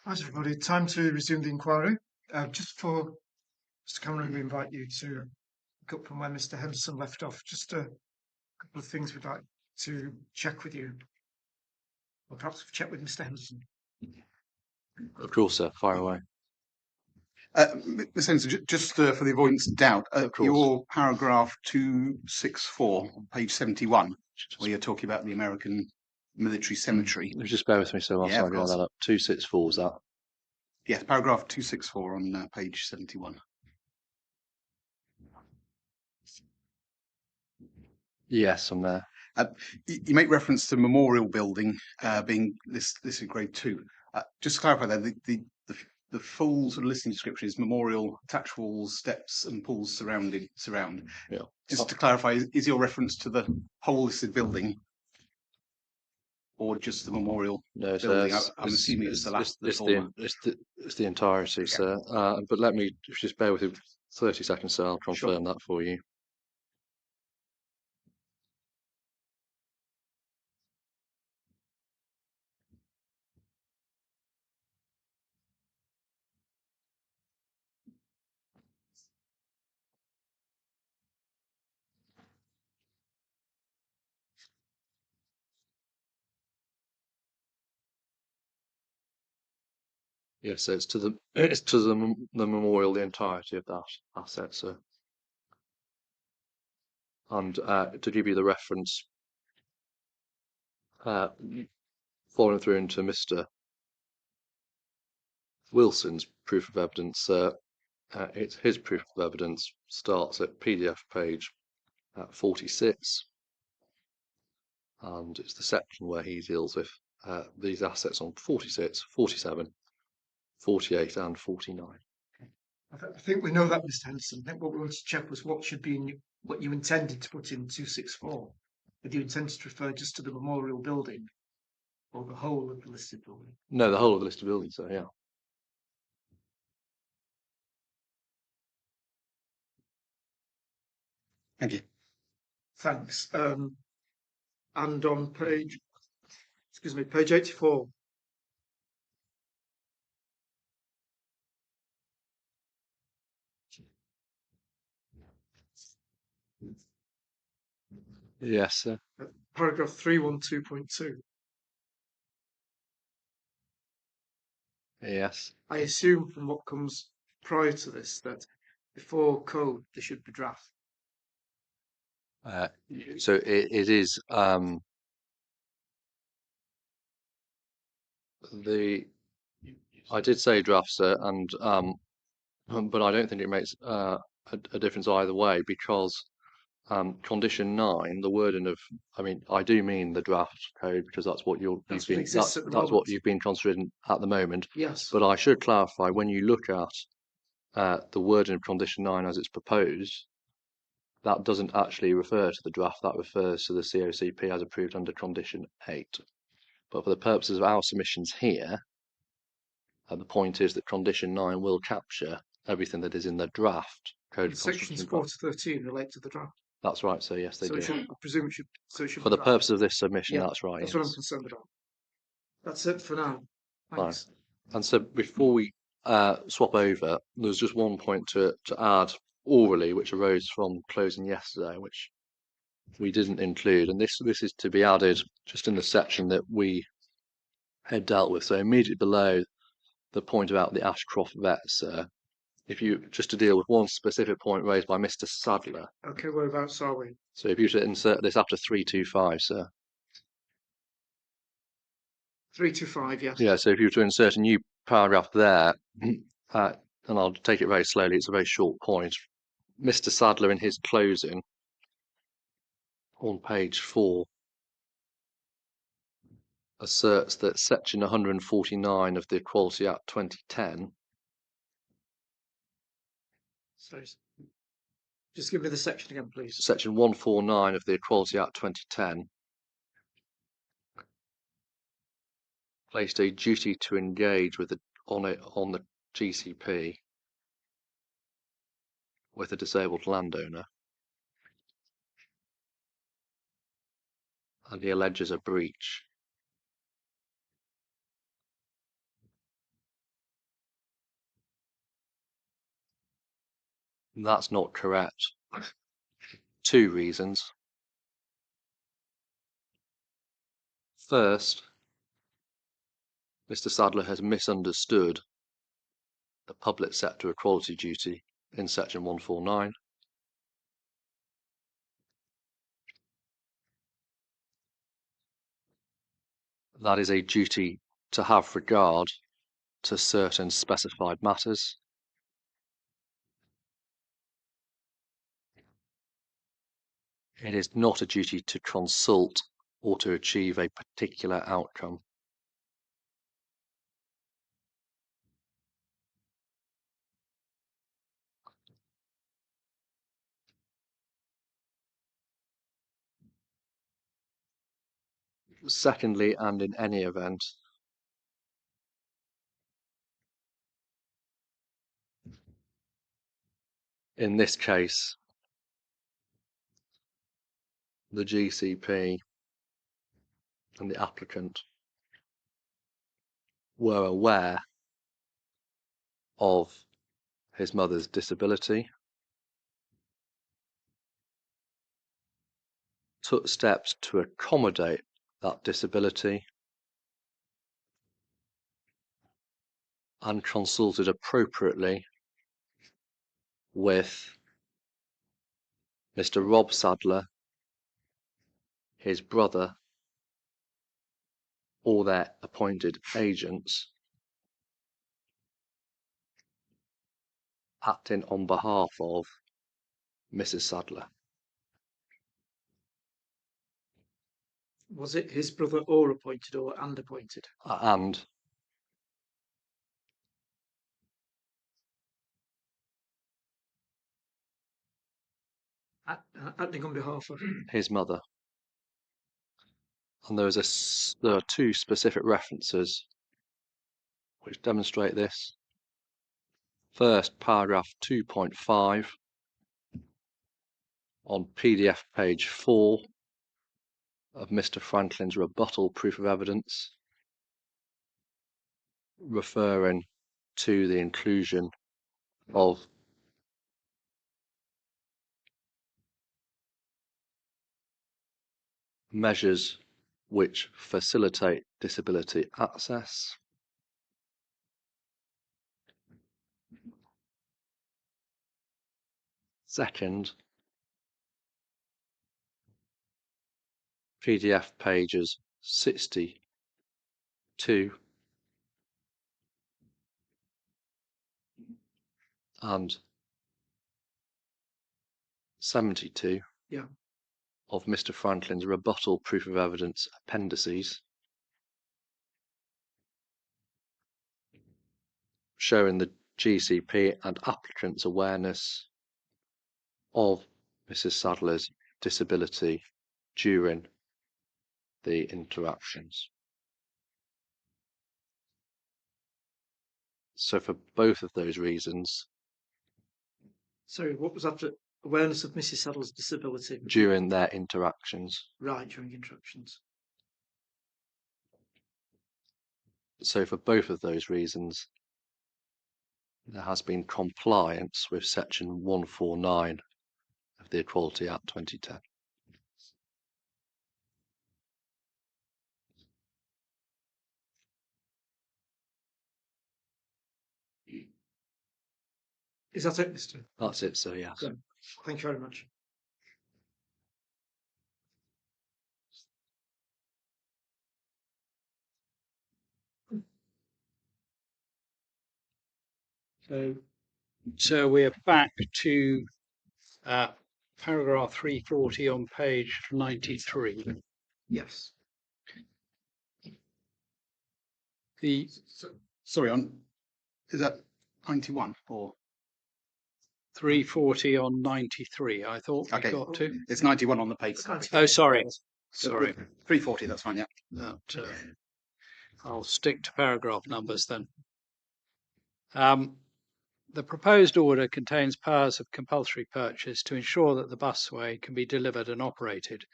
Right, everybody, time to resume the inquiry. Just for Mr. Cameron, we invite you to pick up from where Mr. Henderson left off. Just a couple of things we'd like to check with you, or perhaps check with Mr. Henderson. Of course, sir. Fire away. Ms. Henderson, just for the avoidance of doubt, Of course. your paragraph 264 on page 71, where you're talking about the American military cemetery. Just bear with me, sir, whilst Yeah, I of get course. that up. 264 is that? Yes, paragraph 264 on page 71. Yes, I'm there. You make reference to memorial building being this in grade 2. Just to clarify there, the full sort of listing description is memorial, attached walls, steps, and pools surround. Yeah. Just to clarify, is your reference to the whole listed building, or just the memorial No, building? sir. I'm assuming it's the last. It's the entirety, Okay. sir. But let me just bear with you 30 seconds, sir. I'll confirm that for you. Yes, so it's to the memorial, the entirety of that asset, sir. And to give you the reference, following through into Mr. Wilson's proof of evidence, it's his proof of evidence starts at PDF page 46, and it's the section where he deals with these assets on 46, 47, 48, and 49. I think we know that, Mr. Henderson. I think what we wanted to check was what should be in what you intended to put in 264. Whether you intended to refer just to the memorial building or the whole of the listed building. No, the whole of the list of buildings, sir, yeah. Thank you. Thanks. And on page 84. Yes, sir. Paragraph 312.2. Yes. I assume from what comes prior to this that before code there should be draft. So it is I did say draft, sir, and but I don't think it makes a difference either way, because condition 9, the wording of, I mean, I do mean the draft code, because that's what That's what exists at the that's what moment. you've been considering at the moment. Yes. But I should clarify, when you look at the wording of condition 9 as it's proposed, that doesn't actually refer to the draft. That refers to the COCP as approved under condition 8. But for the purposes of our submissions here, the point is that condition 9 will capture everything that is in the draft code of Sections construction. 4 to 13 relate to the draft. That's right, so yes, they So do. it should, I presume it should. So it should For be the draft. purpose of this submission, Yeah, that's right. That's Yes. what I'm concerned about. That's it for now. Thanks. Fine. And so before we swap over, there's just one point to add orally, which arose from closing yesterday, which we didn't include, and this is to be added just in the section that we had dealt with. So immediately below the point about the Ashcroft vets, if you just to deal with one specific point raised by Mr. Sadler. Okay, whereabouts are we? So if you should insert this after 325, sir. 325, yes. Yeah, so if you were to insert a new paragraph there, and I'll take it very slowly, it's a very short point. Mr. Sadler, in his closing on page 4, asserts that section 149 of the Equality Act 2010. Sorry. Just give me the section again, please. Section 149 of the Equality Act 2010 placed a duty to engage with on the GCP with a disabled landowner, and he alleges a breach. That's not correct. 2 reasons. First, Mr. Sadler has misunderstood the public sector equality duty in section 149. That is a duty to have regard to certain specified matters. It is not a duty to consult or to achieve a particular outcome. Secondly, and in any event, in this case, the GCP and the applicant were aware of his mother's disability, took steps to accommodate that disability, and consulted appropriately with Mr. Rob Sadler, his brother, or their appointed agents, acting on behalf of Mrs. Sadler. Was it his brother or appointed or and appointed? And Acting on behalf of. his mother. And there are 2 specific references which demonstrate this. First, paragraph 2.5 on PDF page 4 of Mr. Franklin's rebuttal proof of evidence, referring to the inclusion of measures which facilitate disability access. Second, PDF pages 62 and 72 of Mr. Franklin's rebuttal proof of evidence appendices, showing the GCP and applicant's awareness of Mrs. Sadler's disability during the interactions. So for both of those reasons, Sorry, what was after awareness of Mrs. Sadler's disability? during their interactions. Right, during interactions. So for both of those reasons, there has been compliance with section 149 of the Equality Act 2010. Is that it, Mr.? That's it, sir, yes. Good. Thank you very much. So we're back to paragraph 340 on page 93. Yes. Sorry, is that 91 or 340 on 93? I thought we Okay. got to. it's 91 on the paper? Oh, sorry. Sorry. 340, that's fine, yeah. That, I'll stick to paragraph numbers then. The proposed order contains powers of compulsory purchase to ensure that the busway can be delivered and operated.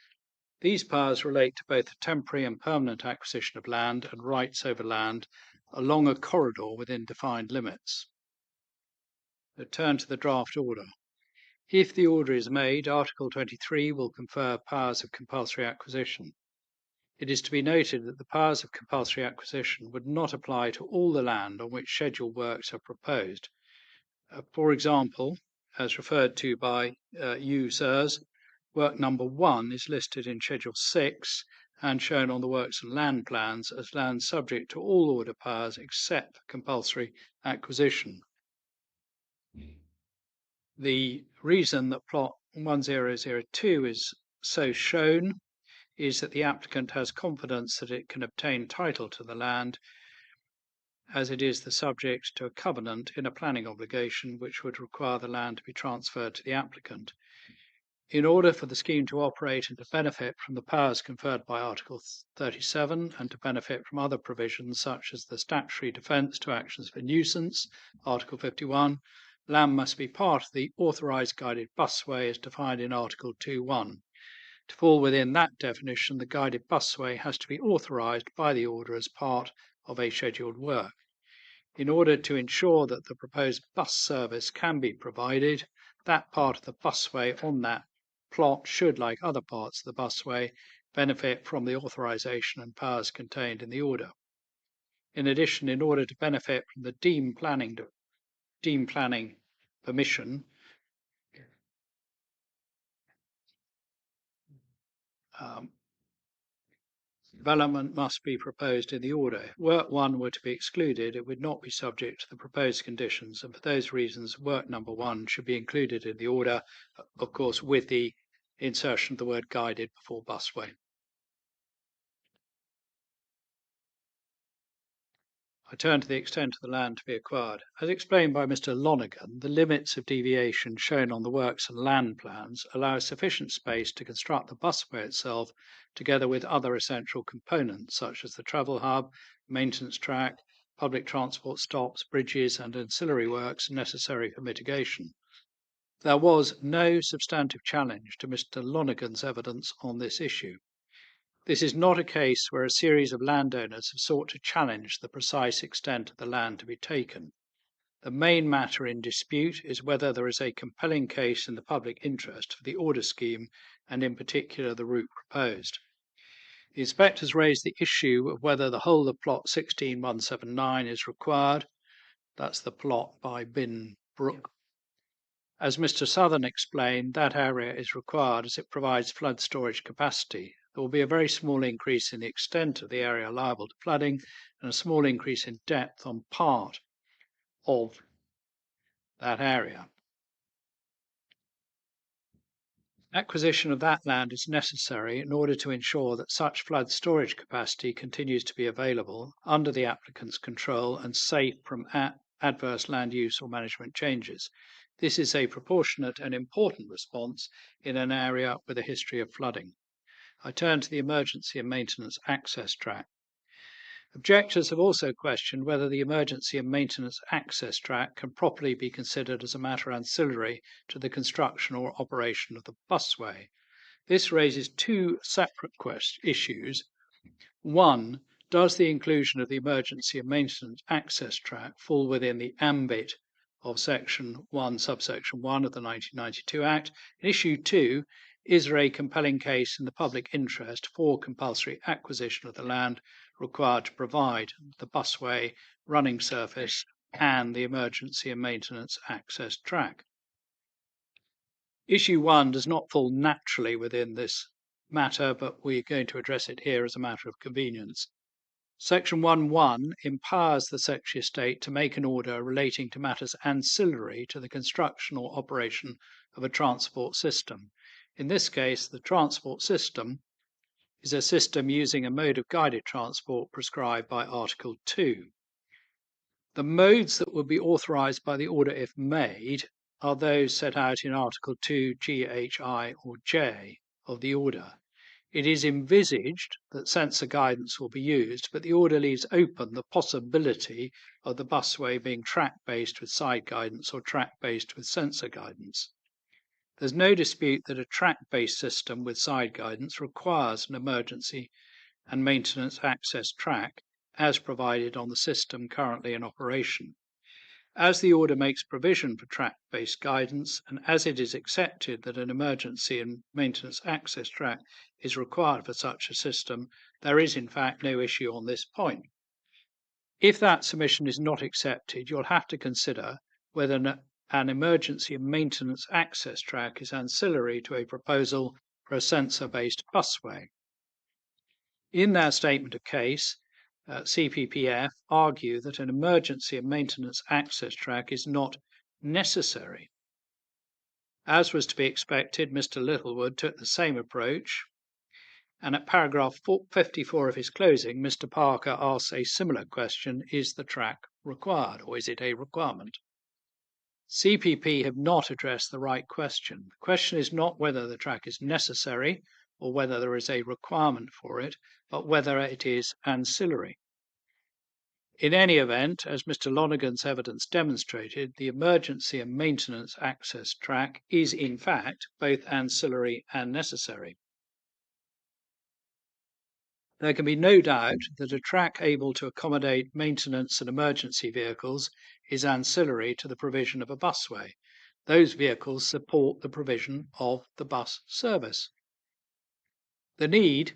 These powers relate to both the temporary and permanent acquisition of land and rights over land along a corridor within defined limits. Turn to the draft order. If the order is made, Article 23 will confer powers of compulsory acquisition. It is to be noted that the powers of compulsory acquisition would not apply to all the land on which scheduled works are proposed. For example, as referred to by you, sirs, work number 1 is listed in Schedule 6 and shown on the works and land plans as land subject to all order powers except compulsory acquisition. The reason that plot 1002 is so shown is that the applicant has confidence that it can obtain title to the land, as it is the subject to a covenant in a planning obligation which would require the land to be transferred to the applicant. In order for the scheme to operate and to benefit from the powers conferred by Article 37 and to benefit from other provisions such as the statutory defence to actions for nuisance, Article 51, land must be part of the authorised guided busway as defined in Article 2.1. To fall within that definition, the guided busway has to be authorised by the order as part of a scheduled work. In order to ensure that the proposed bus service can be provided, that part of the busway on that plot should, like other parts of the busway, benefit from the authorisation and powers contained in the order. In addition, in order to benefit from the deemed planning permission, development must be proposed in the order. If work 1 were to be excluded, it would not be subject to the proposed conditions, and for those reasons, work number 1 should be included in the order, of course, with the insertion of the word guided before busway. I turn to the extent of the land to be acquired. As explained by Mr. Lonergan, the limits of deviation shown on the works and land plans allow sufficient space to construct the busway itself, together with other essential components such as the travel hub, maintenance track, public transport stops, bridges, and ancillary works necessary for mitigation. There was no substantive challenge to Mr. Lonergan's evidence on this issue. This is not a case where a series of landowners have sought to challenge the precise extent of the land to be taken. The main matter in dispute is whether there is a compelling case in the public interest for the order scheme and in particular the route proposed. The inspectors raised the issue of whether the whole of plot 16179 is required. That's the plot by Bin Brook. As Mr. Southern explained, that area is required as it provides flood storage capacity. There will be a very small increase in the extent of the area liable to flooding and a small increase in depth on part of that area. Acquisition of that land is necessary in order to ensure that such flood storage capacity continues to be available under the applicant's control and safe from adverse land use or management changes. This is a proportionate and important response in an area with a history of flooding. I turn to the emergency and maintenance access track. Objectors have also questioned whether the emergency and maintenance access track can properly be considered as a matter ancillary to the construction or operation of the busway. This raises two separate issues. One, does the inclusion of the emergency and maintenance access track fall within the ambit of Section 1, subsection 1 of the 1992 Act? And issue 2, is there a compelling case in the public interest for compulsory acquisition of the land required to provide the busway, running surface, and the emergency and maintenance access track? Issue 1 does not fall naturally within this matter, but we're going to address it here as a matter of convenience. Section 1.1 empowers the Secretary of State to make an order relating to matters ancillary to the construction or operation of a transport system. In this case, the transport system is a system using a mode of guided transport prescribed by Article 2. The modes that will be authorised by the order if made are those set out in Article 2 G, H, I or J of the order. It is envisaged that sensor guidance will be used, but the order leaves open the possibility of the busway being track-based with side guidance or track-based with sensor guidance. There's no dispute that a track-based system with side guidance requires an emergency and maintenance access track as provided on the system currently in operation. As the order makes provision for track-based guidance, and as it is accepted that an emergency and maintenance access track is required for such a system, there is in fact no issue on this point. If that submission is not accepted, you'll have to consider whether an emergency and maintenance access track is ancillary to a proposal for a sensor-based busway. In their statement of case, CPPF argue that an emergency and maintenance access track is not necessary. As was to be expected, Mr. Littlewood took the same approach, and at paragraph 54 of his closing, Mr. Parker asks a similar question: is the track required, or is it a requirement? CPP have not addressed the right question. The question is not whether the track is necessary or whether there is a requirement for it, but whether it is ancillary. In any event, as Mr. Lonergan's evidence demonstrated, the emergency and maintenance access track is in fact both ancillary and necessary. There can be no doubt that a track able to accommodate maintenance and emergency vehicles is ancillary to the provision of a busway. Those vehicles support the provision of the bus service. The need,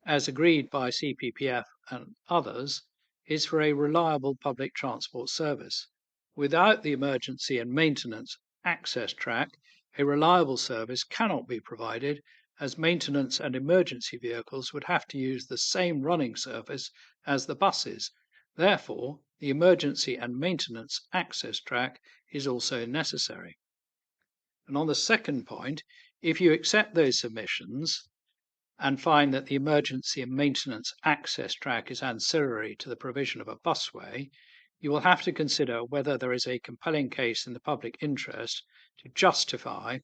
as agreed by CPPF and others, is for a reliable public transport service. Without the emergency and maintenance access track, a reliable service cannot be provided, as maintenance and emergency vehicles would have to use the same running surface as the buses. Therefore, the emergency and maintenance access track is also necessary. And on the second point, if you accept those submissions and find that the emergency and maintenance access track is ancillary to the provision of a busway, you will have to consider whether there is a compelling case in the public interest to justify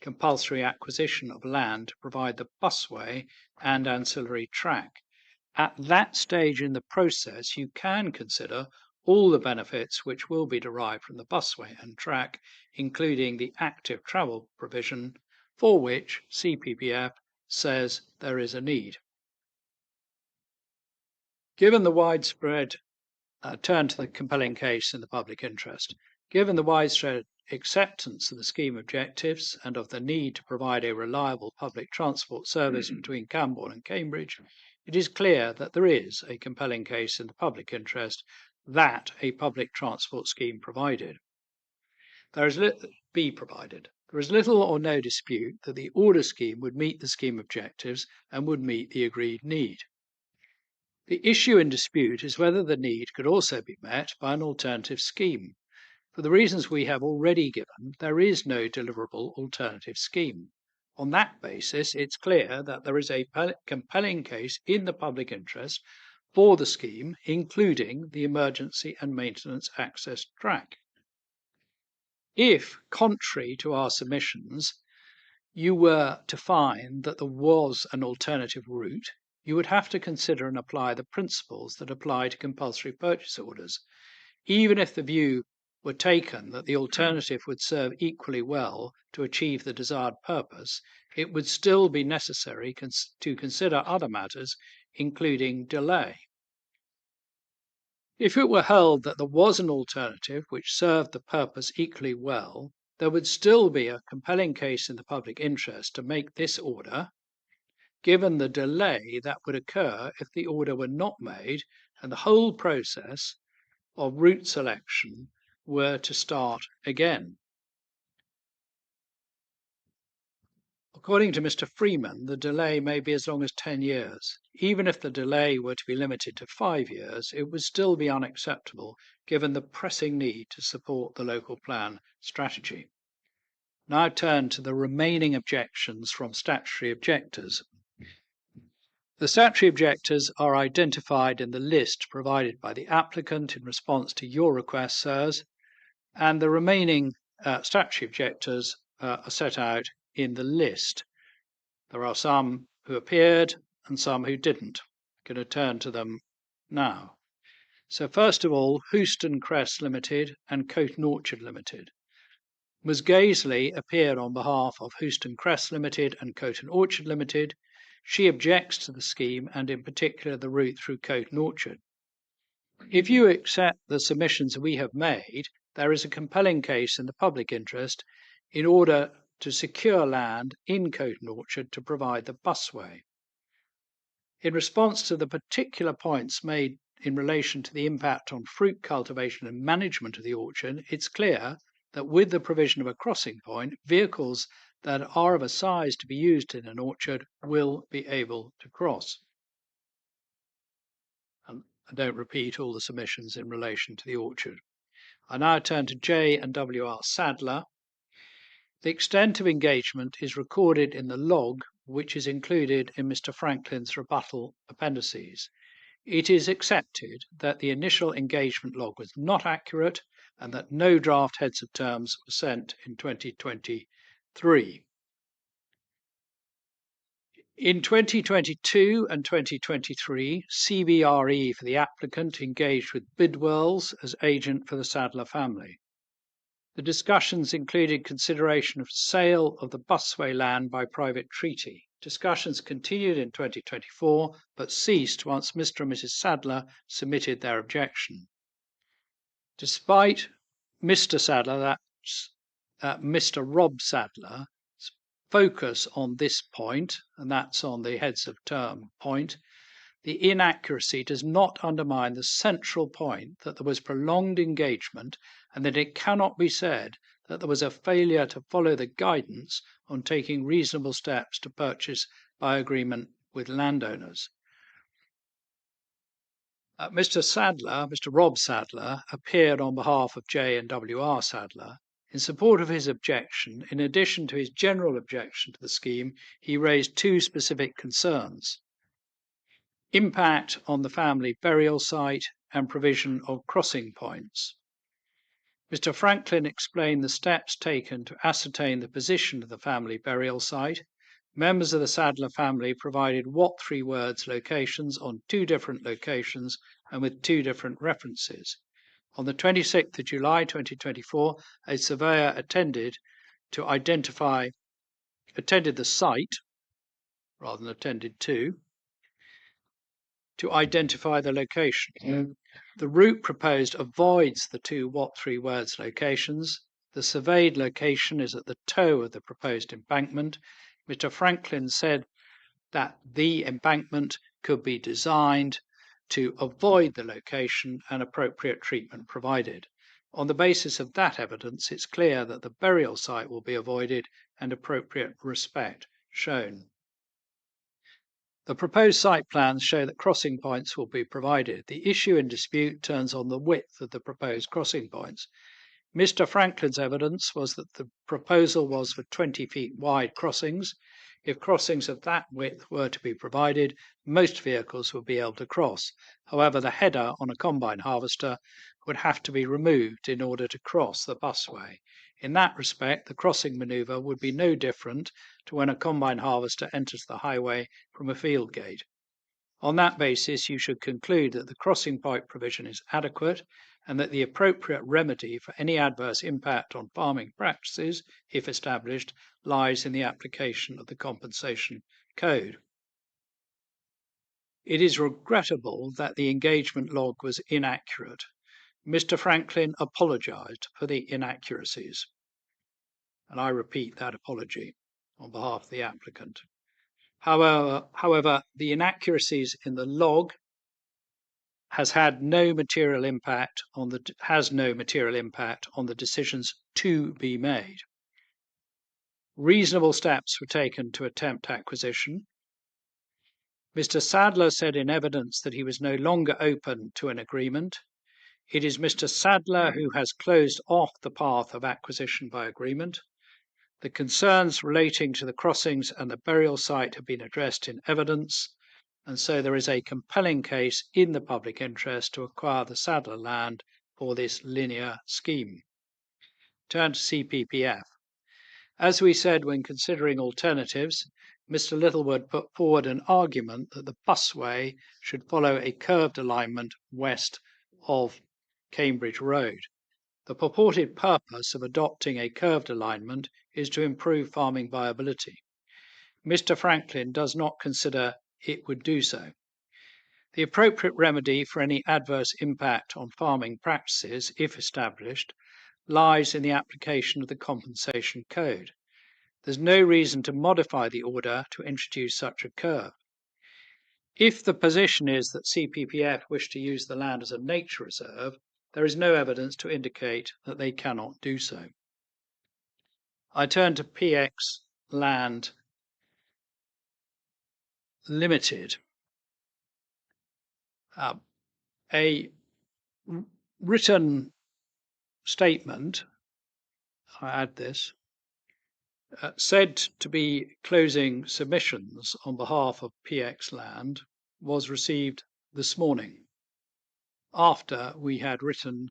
compulsory acquisition of land to provide the busway and ancillary track. At that stage in the process, you can consider all the benefits which will be derived from the busway and track, including the active travel provision, for which CPPF says there is a need. Given the widespread turn to the compelling case in the public interest, given the widespread acceptance of the scheme objectives and of the need to provide a reliable public transport service between Cambourne and Cambridge, it is clear that there is a compelling case in the public interest that a public transport scheme be provided. There is little or no dispute that the order scheme would meet the scheme objectives and would meet the agreed need. The issue in dispute is whether the need could also be met by an alternative scheme. For the reasons we have already given, there is no deliverable alternative scheme. On that basis, it's clear that there is a compelling case in the public interest for the scheme, including the emergency and maintenance access track. If, contrary to our submissions, you were to find that there was an alternative route, you would have to consider and apply the principles that apply to compulsory purchase orders. Even if the view were taken that the alternative would serve equally well to achieve the desired purpose, it would still be necessary to consider other matters, including delay. If it were held that there was an alternative which served the purpose equally well, there would still be a compelling case in the public interest to make this order, given the delay that would occur if the order were not made and the whole process of route selection were to start again. According to Mr. Freeman, the delay may be as long as 10 years. Even if the delay were to be limited to 5 years, it would still be unacceptable given the pressing need to support the local plan strategy. Now turn to the remaining objections from statutory objectors. The statutory objectors are identified in the list provided by the applicant in response to your request, sirs, and the remaining statutory objectors are set out in the list. There are some who appeared and some who didn't. I'm going to turn to them now. So first of all, Houston Cress Limited and Coton Orchard Limited. Ms. Gaisley appeared on behalf of Houston Cress Limited and Coton Orchard Limited. She objects to the scheme and in particular the route through Coton Orchard. If you accept the submissions we have made, there is a compelling case in the public interest in order to secure land in Coton Orchard to provide the busway. In response to the particular points made in relation to the impact on fruit cultivation and management of the orchard, it's clear that with the provision of a crossing point, vehicles that are of a size to be used in an orchard will be able to cross. And I don't repeat all the submissions in relation to the orchard. I now turn to J and W.R. Sadler. The extent of engagement is recorded in the log, which is included in Mr. Franklin's rebuttal appendices. It is accepted that the initial engagement log was not accurate and that no draft heads of terms were sent in 2023. In 2022 and 2023, CBRE for the applicant engaged with Bidwells as agent for the Sadler family. The discussions included consideration of sale of the busway land by private treaty. Discussions continued in 2024, but ceased once Mr. and Mrs. Sadler submitted their objection. Despite Mr. Sadler, that's Mr. Rob Sadler's focus on this point, and that's on the heads of term point, the inaccuracy does not undermine the central point that there was prolonged engagement and that it cannot be said that there was a failure to follow the guidance on taking reasonable steps to purchase by agreement with landowners. Mr. Rob Sadler, appeared on behalf of J and W.R. Sadler. In support of his objection, in addition to his general objection to the scheme, he raised two specific concerns: impact on the family burial site and provision of crossing points. Mr. Franklin explained the steps taken to ascertain the position of the family burial site. Members of the Sadler family provided what 3 words locations on 2 different locations and with 2 different references. On the 26th of July 2024, a surveyor attended the site, rather than attended to identify the location. The route proposed avoids the 2 what 3 words locations. The surveyed location is at the toe of the proposed embankment. Mr. Franklin said that the embankment could be designed to avoid the location and appropriate treatment provided. On the basis of that evidence, it's clear that the burial site will be avoided and appropriate respect shown. The proposed site plans show that crossing points will be provided. The issue in dispute turns on the width of the proposed crossing points. Mr. Franklin's evidence was that the proposal was for 20 feet wide crossings. If crossings of that width were to be provided, most vehicles would be able to cross. However, the header on a combine harvester would have to be removed in order to cross the busway. In that respect, the crossing manoeuvre would be no different to when a combine harvester enters the highway from a field gate. On that basis, you should conclude that the crossing point provision is adequate and that the appropriate remedy for any adverse impact on farming practices, if established, lies in the application of the compensation code. It is regrettable that the engagement log was inaccurate. Mr. Franklin apologised for the inaccuracies, and I repeat that apology on behalf of the applicant. However, the inaccuracies in the log has no material impact on the decisions to be made. Reasonable steps were taken to attempt acquisition. Mr. Sadler said in evidence that he was no longer open to an agreement. It is Mr. Sadler who has closed off the path of acquisition by agreement. The concerns relating to the crossings and the burial site have been addressed in evidence, and so there is a compelling case in the public interest to acquire the Sadler land for this linear scheme. Turn to CPPF. As we said when considering alternatives, Mr. Littlewood put forward an argument that the busway should follow a curved alignment west of Cambridge Road. The purported purpose of adopting a curved alignment is to improve farming viability. Mr. Franklin does not consider it would do so. The appropriate remedy for any adverse impact on farming practices, if established, lies in the application of the compensation code. There's no reason to modify the order to introduce such a curve. If the position is that CPPF wish to use the land as a nature reserve, there is no evidence to indicate that they cannot do so. I turn to PX Land Limited. A written statement, I add this, said to be closing submissions on behalf of PX Land was received this morning after we had written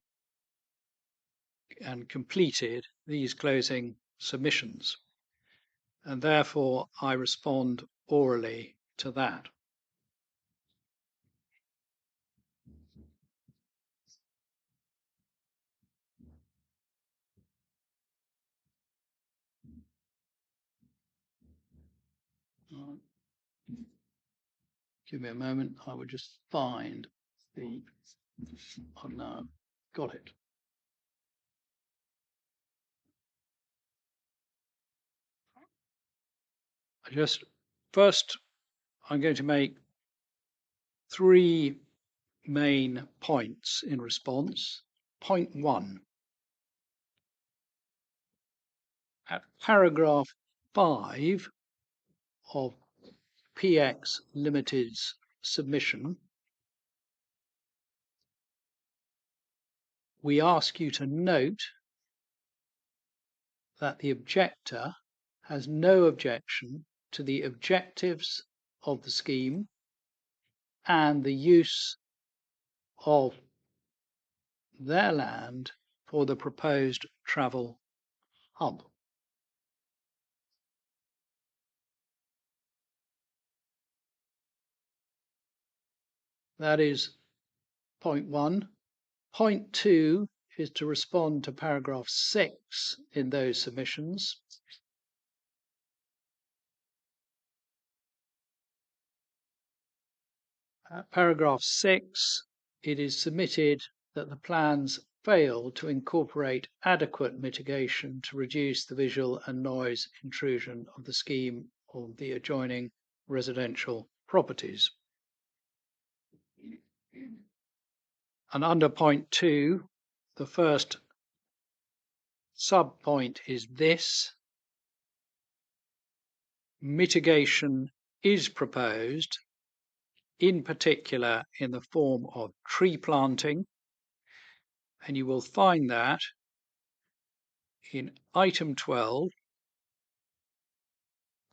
and completed these closing submissions, and therefore I respond orally to that. Give me a moment, I would just find the, oh no, got it. First, I'm going to make 3 main points in response. Point 1. At paragraph 5 of PX Limited's submission, we ask you to note that the objector has no objection to the objectives of the scheme and the use of their land for the proposed travel hub. That is point 1. Point 2 is to respond to paragraph 6 in those submissions. Paragraph 6, it is submitted that the plans fail to incorporate adequate mitigation to reduce the visual and noise intrusion of the scheme on the adjoining residential properties. And under point 2, the first sub-point is this: mitigation is proposed, in particular in the form of tree planting, and you will find that in item 12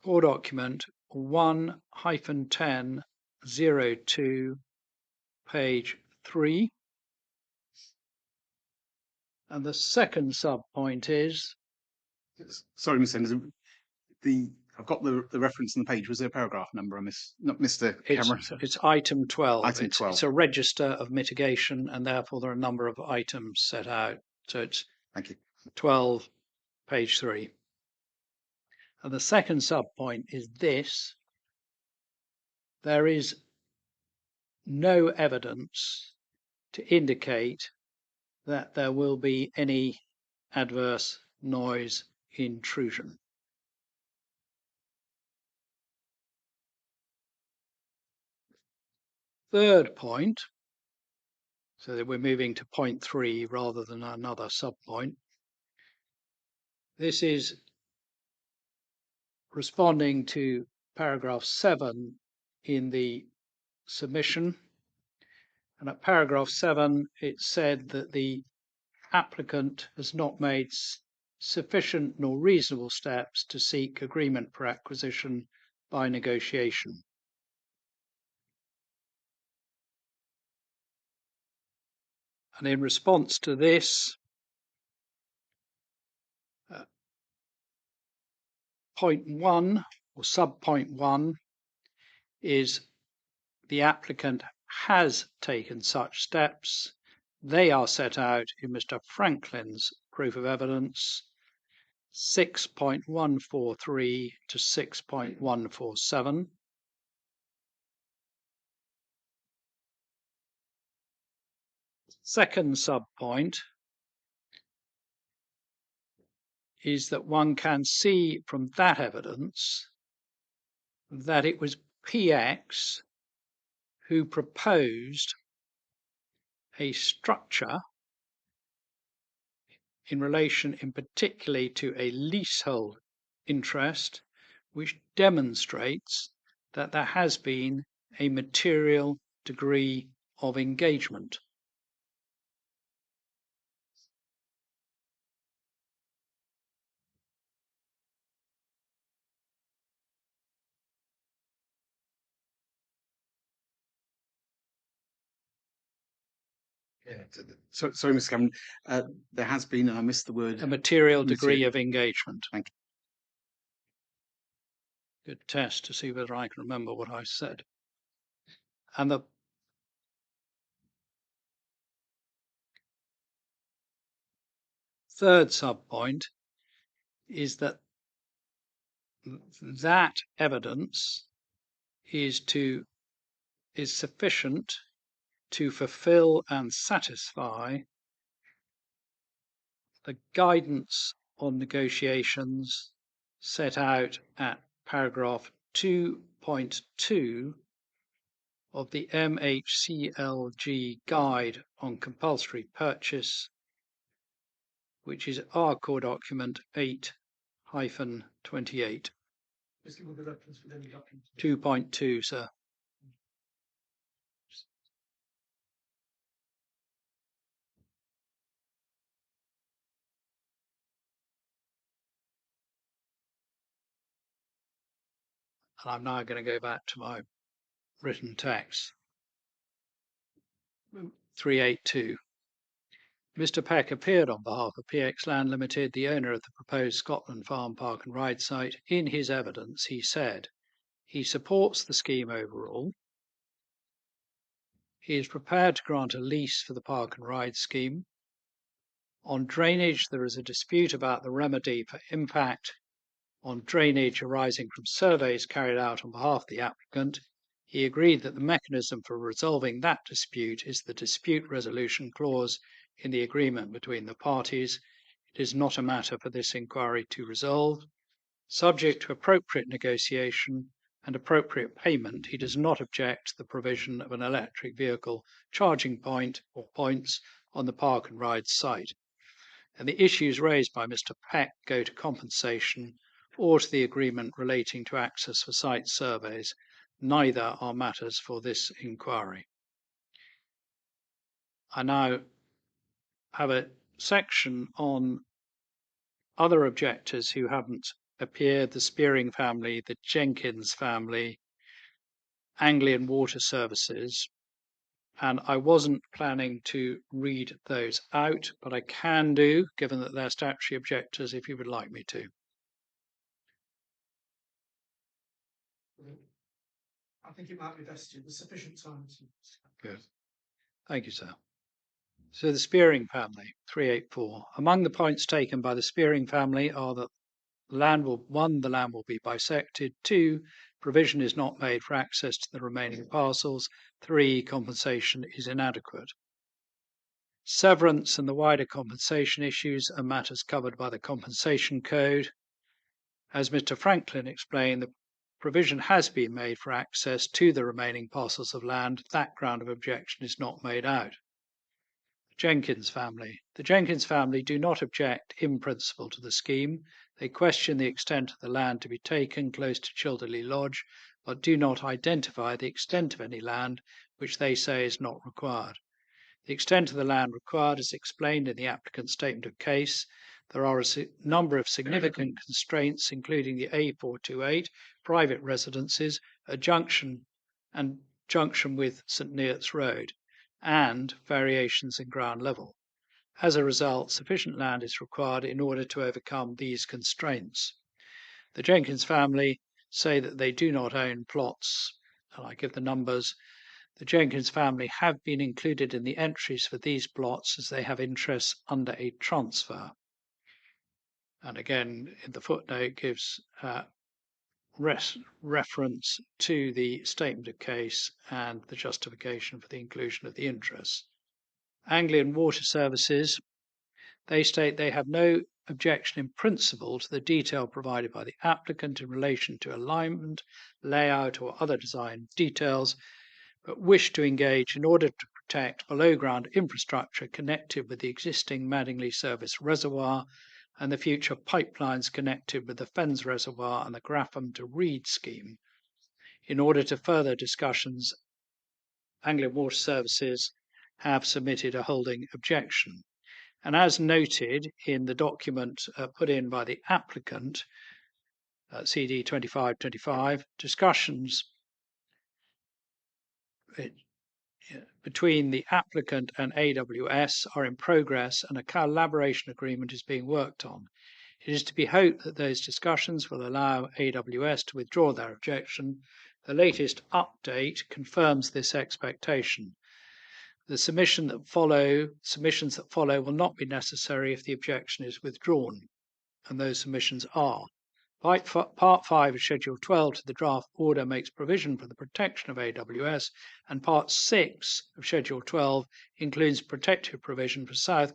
for document 1-1002, page 3. And the second sub-point is... Sorry, Mr. Henderson. I've got the reference on the page. Was there a paragraph number I missed? Not Mr. Cameron. It's item 12. Item 12. It's a register of mitigation, and therefore there are a number of items set out. So it's Thank you. 12, page 3. And the second sub-point is this: there is no evidence to indicate that there will be any adverse noise intrusion. Third point, so that we're moving to point 3 rather than another sub-point. This is responding to paragraph 7 in the submission. And at paragraph 7, it said that the applicant has not made sufficient nor reasonable steps to seek agreement for acquisition by negotiation. And in response to this, point 1 or sub-point 1 is the applicant has taken such steps. They are set out in Mr. Franklin's proof of evidence 6.143 to 6.147. Second sub-point is that one can see from that evidence that it was PX who proposed a structure in relation in particularly to a leasehold interest, which demonstrates that there has been a material degree of engagement. Yeah. Sorry, Mr. Cameron. There has been, and I missed the word. A material degree Material. of engagement. Thank Good test to see whether I can remember what I said. And the third subpoint is that that evidence is sufficient to fulfill and satisfy the guidance on negotiations set out at paragraph 2.2 of the MHCLG Guide on Compulsory Purchase, which is our core document 8-28. 2.2, sir. And I'm now going to go back to my written text. 382. Mr. Peck appeared on behalf of PX Land Limited, the owner of the proposed Scotland Farm Park and Ride site. In his evidence, he said he supports the scheme overall. He is prepared to grant a lease for the park and ride scheme. On drainage, there is a dispute about the remedy for impact on drainage arising from surveys carried out on behalf of the applicant. He agreed that the mechanism for resolving that dispute is the dispute resolution clause in the agreement between the parties. It is not a matter for this inquiry to resolve. Subject to appropriate negotiation and appropriate payment, he does not object to the provision of an electric vehicle charging point or points on the park and ride site. And the issues raised by Mr. Peck go to compensation or to the agreement relating to access for site surveys. Neither are matters for this inquiry. I now have a section on other objectors who haven't appeared: the Spearing family, the Jenkins family, Anglian Water Services. And I wasn't planning to read those out, but I can do, given that they're statutory objectors, if you would like me to. I think it might be best to. There's sufficient time to. Good. Thank you, sir. So the Spearing family, 384. Among the points taken by the Spearing family are that the land will be bisected. 2, provision is not made for access to the remaining parcels. 3, compensation is inadequate. Severance and the wider compensation issues are matters covered by the Compensation Code. As Mr. Franklin explained, the provision has been made for access to the remaining parcels of land. That ground of objection is not made out. Jenkins family. The Jenkins family do not object in principle to the scheme. They question the extent of the land to be taken close to Childerley Lodge, but do not identify the extent of any land which they say is not required. The extent of the land required is explained in the applicant's statement of case. There are a number of significant constraints, including the A428, private residences, a junction with St Neots Road, and variations in ground level. As a result, sufficient land is required in order to overcome these constraints. The Jenkins family say that they do not own plots, and I give the numbers. The Jenkins family have been included in the entries for these plots as they have interests under a transfer. And again, in the footnote gives reference to the statement of case and the justification for the inclusion of the interests. Anglian Water Services, they state they have no objection in principle to the detail provided by the applicant in relation to alignment, layout, or other design details, but wish to engage in order to protect below-ground infrastructure connected with the existing Madingley Service Reservoir and the future pipelines connected with the Fens Reservoir and the Grapham to Reed scheme. In order to further discussions, Anglian Water Services have submitted a holding objection. And as noted in the document put in by the applicant, CD 2525, discussions between the applicant and AWS are in progress and a collaboration agreement is being worked on. It is to be hoped that those discussions will allow AWS to withdraw their objection. The latest update confirms this expectation. The submissions that follow will not be necessary if the objection is withdrawn, and those submissions are. Part 5 of Schedule 12 to the draft order makes provision for the protection of AWS, and Part 6 of Schedule 12 includes protective provision for South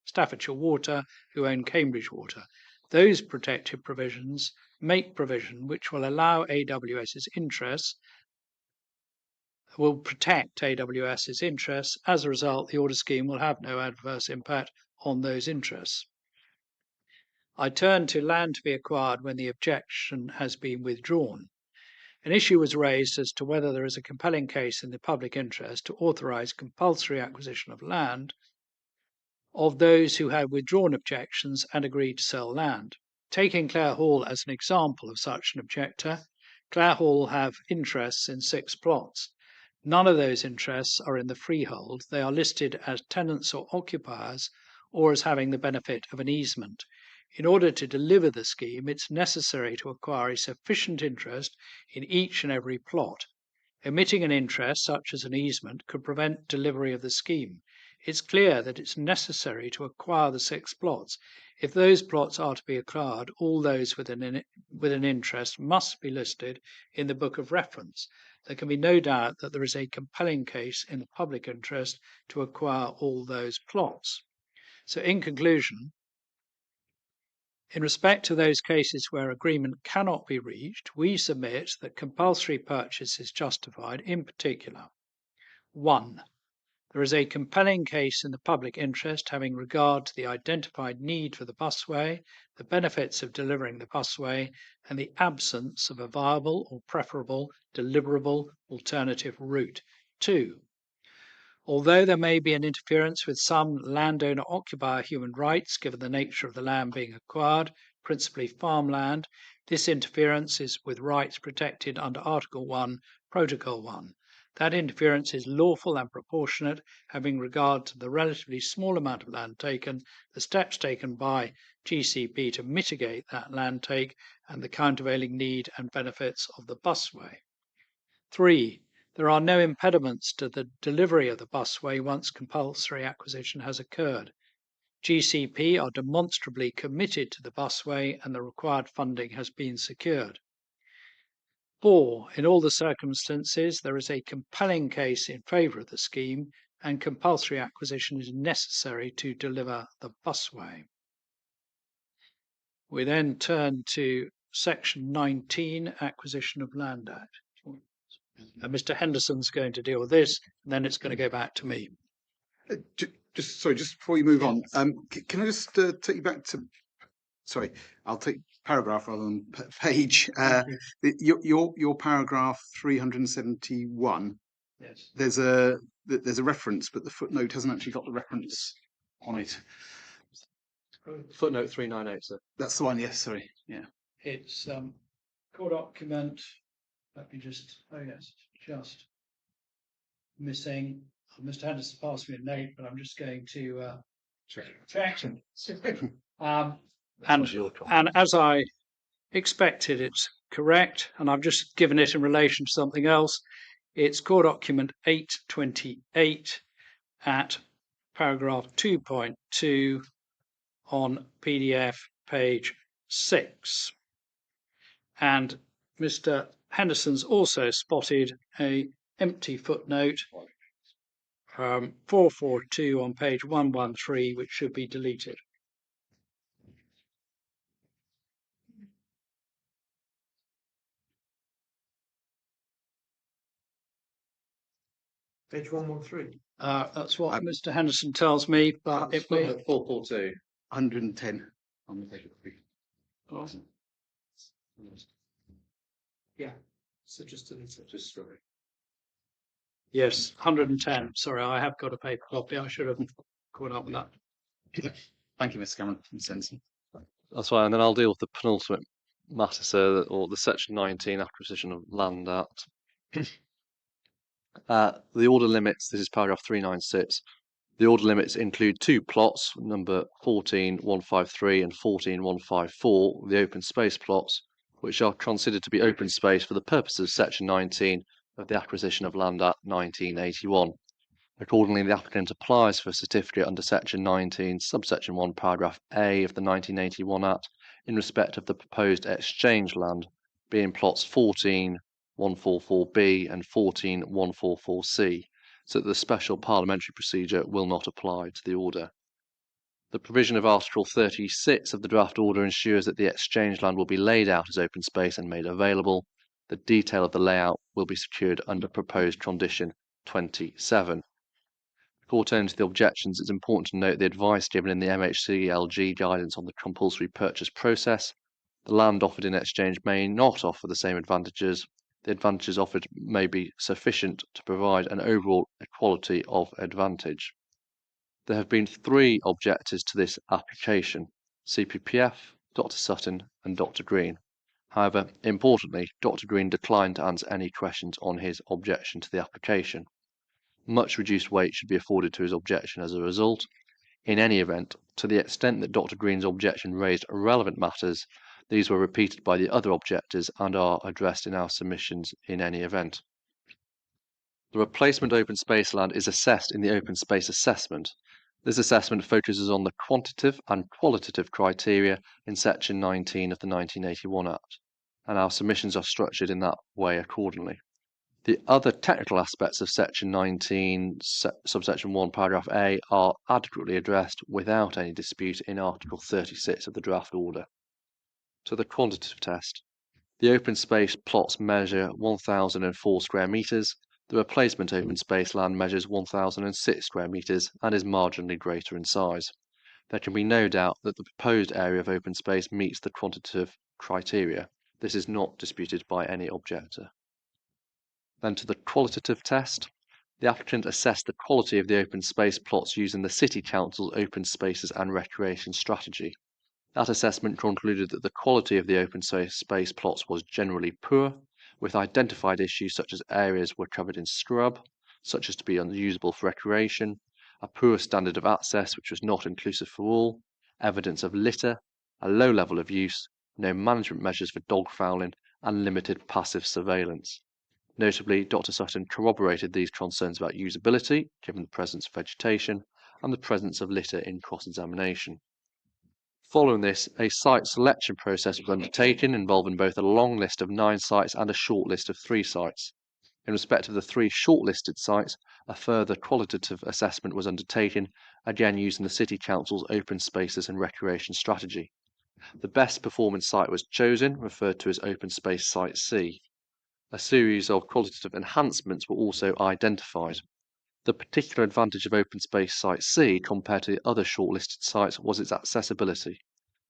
Staffordshire Water, who own Cambridge Water. Those protective provisions make provision which will allow AWS's interests, will protect AWS's interests. As a result, the order scheme will have no adverse impact on those interests. I turn to land to be acquired when the objection has been withdrawn. An issue was raised as to whether there is a compelling case in the public interest to authorise compulsory acquisition of land of those who have withdrawn objections and agreed to sell land. Taking Clare Hall as an example of such an objector, Clare Hall have interests in 6 plots. None of those interests are in the freehold. They are listed as tenants or occupiers or as having the benefit of an easement. In order to deliver the scheme, it's necessary to acquire a sufficient interest in each and every plot. Omitting an interest, such as an easement, could prevent delivery of the scheme. It's clear that it's necessary to acquire the 6 plots. If those plots are to be acquired, all those with an interest must be listed in the Book of Reference. There can be no doubt that there is a compelling case in the public interest to acquire all those plots. So in conclusion, in respect to those cases where agreement cannot be reached, we submit that compulsory purchase is justified, in particular. 1. There is a compelling case in the public interest having regard to the identified need for the busway, the benefits of delivering the busway, and the absence of a viable or preferable deliverable alternative route. 2. Although there may be an interference with some landowner-occupier human rights, given the nature of the land being acquired, principally farmland, this interference is with rights protected under Article 1, Protocol 1. That interference is lawful and proportionate, having regard to the relatively small amount of land taken, the steps taken by GCP to mitigate that land take, and the countervailing need and benefits of the busway. 3. There are no impediments to the delivery of the busway once compulsory acquisition has occurred. GCP are demonstrably committed to the busway and the required funding has been secured. 4. In all the circumstances, there is a compelling case in favour of the scheme and compulsory acquisition is necessary to deliver the busway. We then turn to Section 19, Acquisition of Land Act. Mr. Henderson's going to deal with this, and then it's going to go back to me. Just before you move on, can I just take you back to? Sorry, I'll take paragraph rather than page. Your paragraph 371. Yes. There's a reference, but the footnote hasn't actually got the reference on it. Footnote 398, sir. That's the one. Yes. Sorry. Yeah. It's core document. Let me just. Oh yes, just missing. Mr. Henderson passed me a note, but I'm just going to check. And as I expected, it's correct, and I've just given it in relation to something else. It's core document 828 at paragraph 2.2 on PDF page 6. And Mr. Henderson's also spotted a empty footnote 442 on page 113, which should be deleted. Page 113. That's what Um, Mr. Henderson tells me, but it may. 442. 110 on the page. Yeah. So just a little. Just sorry. Yes, 110. Sorry, I have got a paper copy. I should have caught up with that. Thank you, Mr. Cameron. Mr. Henderson. That's fine. And then I'll deal with the penultimate matter, sir, or the section 19 acquisition of land act. The order limits, this is paragraph 396. The order limits include two plots, number 14153 and 14154, the open space plots, which are considered to be open space for the purposes of section 19 of the Acquisition of Land Act 1981. Accordingly, the applicant applies for a certificate under section 19, subsection 1, paragraph A of the 1981 Act in respect of the proposed exchange land, being plots 14144B and 14144C, so that the special parliamentary procedure will not apply to the order. The provision of Article 36 of the draft order ensures that the exchange land will be laid out as open space and made available. The detail of the layout will be secured under proposed condition 27. Before turning to the objections, it's important to note the advice given in the MHCLG guidance on the compulsory purchase process. The land offered in exchange may not offer the same advantages. The advantages offered may be sufficient to provide an overall equality of advantage. There have been three objectors to this application: CPPF, Dr. Sutton and Dr. Green. However, importantly, Dr. Green declined to answer any questions on his objection to the application. Much reduced weight should be afforded to his objection as a result. In any event, to the extent that Dr. Green's objection raised relevant matters, these were repeated by the other objectors and are addressed in our submissions in any event. The replacement open space land is assessed in the open space assessment. This assessment focuses on the quantitative and qualitative criteria in section 19 of the 1981 Act, and our submissions are structured in that way accordingly. The other technical aspects of section 19, subsection 1, paragraph A are adequately addressed without any dispute in Article 36 of the draft order. To the quantitative test. The open space plots measure 1,004 square metres. The replacement open space land measures 1,006 square metres and is marginally greater in size. There can be no doubt that the proposed area of open space meets the quantitative criteria. This is not disputed by any objector. Then to the qualitative test. The applicant assessed the quality of the open space plots using the City Council's Open Spaces and Recreation Strategy. That assessment concluded that the quality of the open space plots was generally poor, with identified issues such as areas were covered in scrub, such as to be unusable for recreation, a poor standard of access which was not inclusive for all, evidence of litter, a low level of use, no management measures for dog fouling, and limited passive surveillance. Notably, Dr. Sutton corroborated these concerns about usability, given the presence of vegetation, and the presence of litter in cross-examination. Following this, a site selection process was undertaken involving both a long list of 9 sites and a short list of 3 sites. In respect of the 3 shortlisted sites, a further qualitative assessment was undertaken, again using the City Council's Open Spaces and Recreation Strategy. The best performing site was chosen, referred to as Open Space Site C. A series of qualitative enhancements were also identified. The particular advantage of Open Space Site C compared to the other shortlisted sites was its accessibility.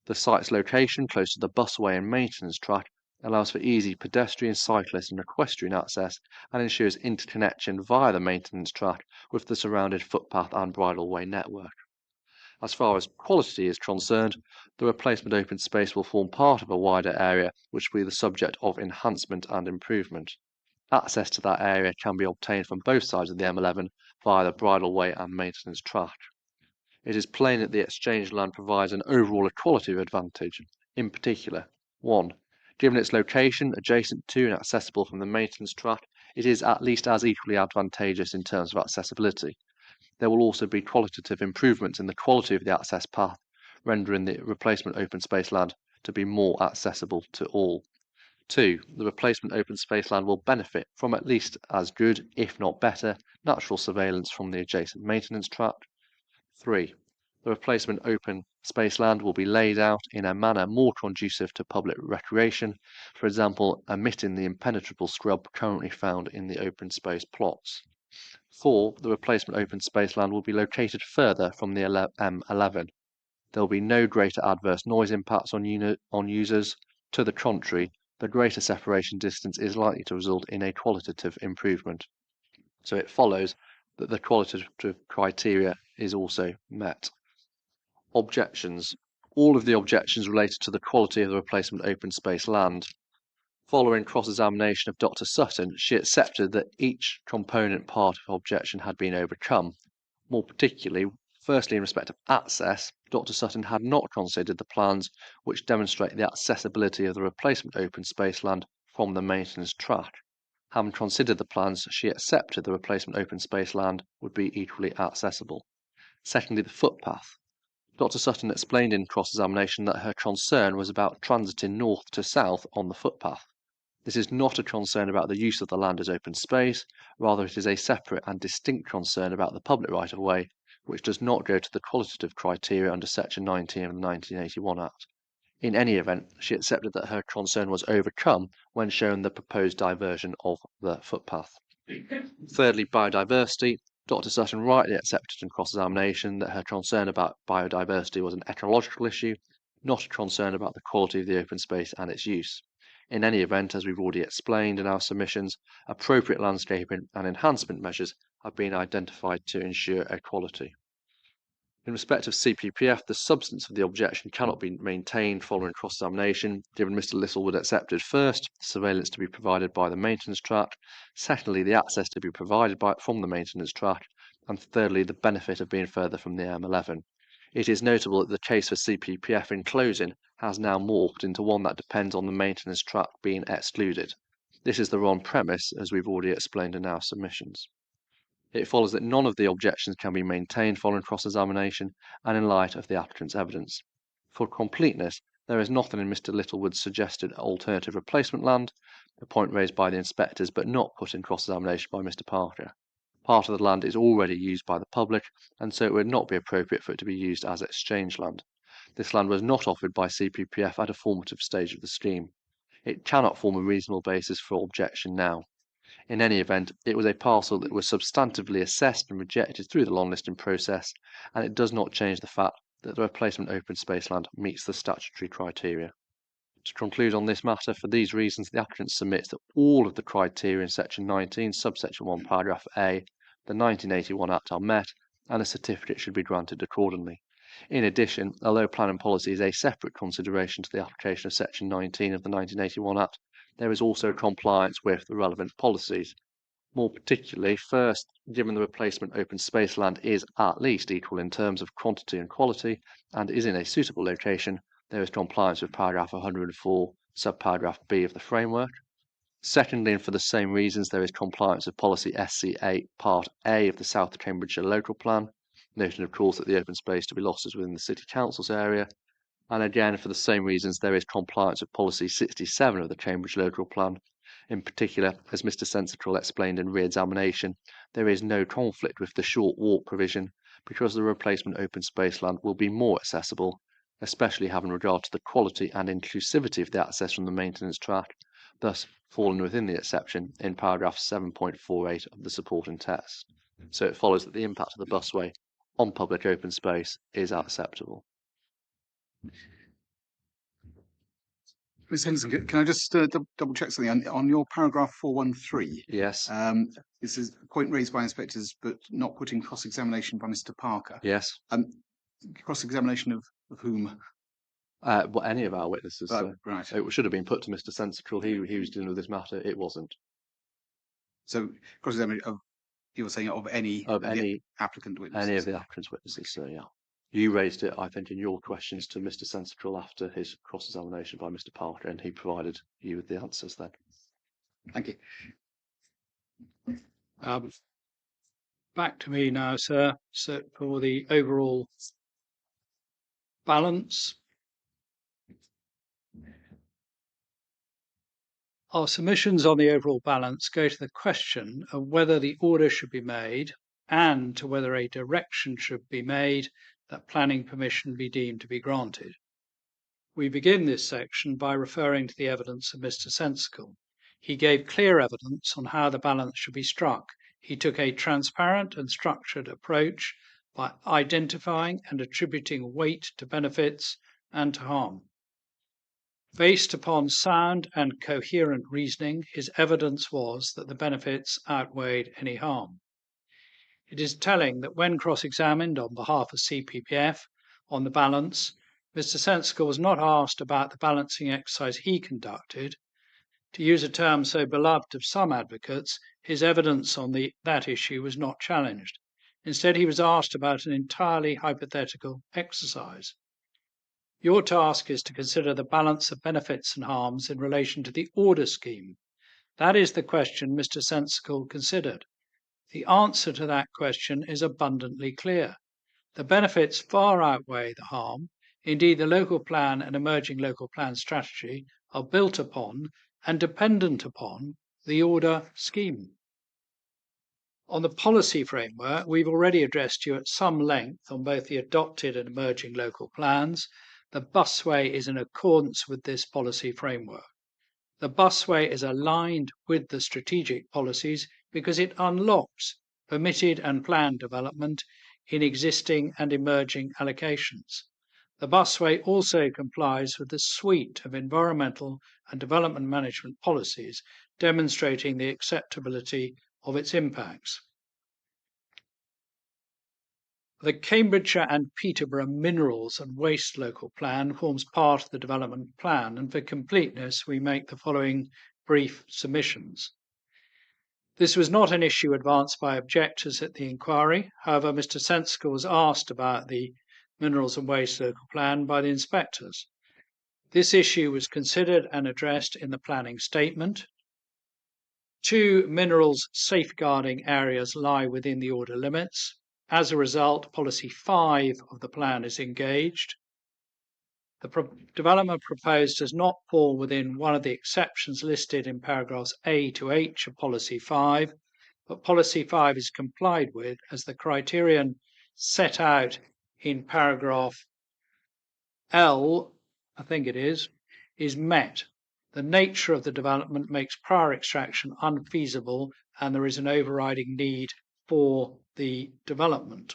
The site's location close to the busway and maintenance track allows for easy pedestrian, cyclist and equestrian access and ensures interconnection via the maintenance track with the surrounding footpath and bridleway network. As far as quality is concerned, the replacement open space will form part of a wider area which will be the subject of enhancement and improvement. Access to that area can be obtained from both sides of the M11 via the bridleway and maintenance track. It is plain that the exchange land provides an overall equality of advantage. In particular, 1. Given its location, adjacent to and accessible from the maintenance track, it is at least as equally advantageous in terms of accessibility. There will also be qualitative improvements in the quality of the access path, rendering the replacement open space land to be more accessible to all. 2. The replacement open space land will benefit from at least as good, if not better, natural surveillance from the adjacent maintenance track. 3. The replacement open space land will be laid out in a manner more conducive to public recreation, for example, omitting the impenetrable scrub currently found in the open space plots. 4. The replacement open space land will be located further from the M11. There will be no greater adverse noise impacts on users. To the contrary, the greater separation distance is likely to result in a qualitative improvement. So it follows that the qualitative criteria is also met. Objections. All of the objections related to the quality of the replacement open space land. Following cross-examination of Dr. Sutton, she accepted that each component part of objection had been overcome. More particularly, firstly in respect of access, Dr. Sutton had not considered the plans which demonstrate the accessibility of the replacement open space land from the maintenance track. Having considered the plans, she accepted the replacement open space land would be equally accessible. Secondly, the footpath. Dr. Sutton explained in cross-examination that her concern was about transiting north to south on the footpath. This is not a concern about the use of the land as open space, rather it is a separate and distinct concern about the public right-of-way, which does not go to the qualitative criteria under Section 19 of the 1981 Act. In any event, she accepted that her concern was overcome when shown the proposed diversion of the footpath. Thirdly, biodiversity. Dr. Sutton rightly accepted in cross-examination that her concern about biodiversity was an ecological issue, not a concern about the quality of the open space and its use. In any event, as we've already explained in our submissions, appropriate landscaping and enhancement measures have been identified to ensure equality. In respect of CPPF, the substance of the objection cannot be maintained following cross-examination, given Mr. Littlewood accepted first, surveillance to be provided by the maintenance track, secondly, the access to be provided from the maintenance track, and thirdly, the benefit of being further from the M11. It is notable that the case for CPPF in closing has now morphed into one that depends on the maintenance track being excluded. This is the wrong premise, as we've already explained in our submissions. It follows that none of the objections can be maintained following cross-examination and in light of the applicant's evidence. For completeness, there is nothing in Mr. Littlewood's suggested alternative replacement land, a point raised by the inspectors but not put in cross-examination by Mr. Parker. Part of the land is already used by the public, and so it would not be appropriate for it to be used as exchange land. This land was not offered by CPPF at a formative stage of the scheme. It cannot form a reasonable basis for objection now. In any event, it was a parcel that was substantively assessed and rejected through the long listing process, and it does not change the fact that the replacement open space land meets the statutory criteria. To conclude on this matter, for these reasons, the applicant submits that all of the criteria in Section 19, subsection 1, paragraph A, the 1981 Act are met, and a certificate should be granted accordingly. In addition, although planning policy is a separate consideration to the application of Section 19 of the 1981 Act, there is also compliance with the relevant policies. More particularly, first, given the replacement open space land is at least equal in terms of quantity and quality and is in a suitable location, there is compliance with paragraph 104, subparagraph B of the framework. Secondly, and for the same reasons, there is compliance with policy SC8 Part A of the South Cambridgeshire Local Plan, noting of course that the open space to be lost is within the City Council's area. And again, for the same reasons, there is compliance with policy 67 of the Cambridge Local Plan. In particular, as Mr. Sensical explained in re-examination, there is no conflict with the short walk provision because the replacement open space land will be more accessible, especially having regard to the quality and inclusivity of the access from the maintenance track, thus falling within the exception in paragraph 7.48 of the supporting text. So it follows that the impact of the busway on public open space is acceptable. Ms. Henderson, can I just double check something on your paragraph 413? Yes. This is a point raised by inspectors, but not put in cross-examination by Mr. Parker. Yes. Cross-examination of whom? Well, any of our witnesses. Right. It should have been put to Mr. Sensical. He was dealing with this matter. It wasn't. So cross-examination of, you were saying of any applicant witnesses? Any of the applicant's witnesses. So yeah. You raised it, I think, in your questions to Mr. Sensical after his cross-examination by Mr. Parker, and he provided you with the answers then. Thank you. Back to me now, sir. So for the overall balance, our submissions on the overall balance go to the question of whether the order should be made and to whether a direction should be made that planning permission be deemed to be granted. We begin this section by referring to the evidence of Mr. Sensical. He gave clear evidence on how the balance should be struck He took a transparent and structured approach by identifying and attributing weight to benefits and to harm. Based upon sound and coherent reasoning, his evidence was that the benefits outweighed any harm. It is telling that when cross-examined on behalf of CPPF on the balance, Mr. Sensical was not asked about the balancing exercise he conducted. To use a term so beloved of some advocates, his evidence on that issue was not challenged. Instead, he was asked about an entirely hypothetical exercise. Your task is to consider the balance of benefits and harms in relation to the order scheme. That is the question Mr. Sensical considered. The answer to that question is abundantly clear. The benefits far outweigh the harm. Indeed, the local plan and emerging local plan strategy are built upon and dependent upon the order scheme. On the policy framework, we've already addressed you at some length on both the adopted and emerging local plans. The busway is in accordance with this policy framework. The busway is aligned with the strategic policies because it unlocks permitted and planned development in existing and emerging allocations. The busway also complies with the suite of environmental and development management policies, demonstrating the acceptability of its impacts. The Cambridgeshire and Peterborough Minerals and Waste Local Plan forms part of the development plan, and for completeness, we make the following brief submissions. This was not an issue advanced by objectors at the inquiry. However, Mr. Sensical was asked about the Minerals and Waste Local Plan by the inspectors. This issue was considered and addressed in the planning statement. 2 minerals safeguarding areas lie within the order limits. As a result, Policy 5 of the plan is engaged. The development proposed does not fall within one of the exceptions listed in paragraphs A to H of Policy 5, but Policy 5 is complied with as the criterion set out in paragraph L, I think it is met. The nature of the development makes prior extraction unfeasible, and there is an overriding need for the development.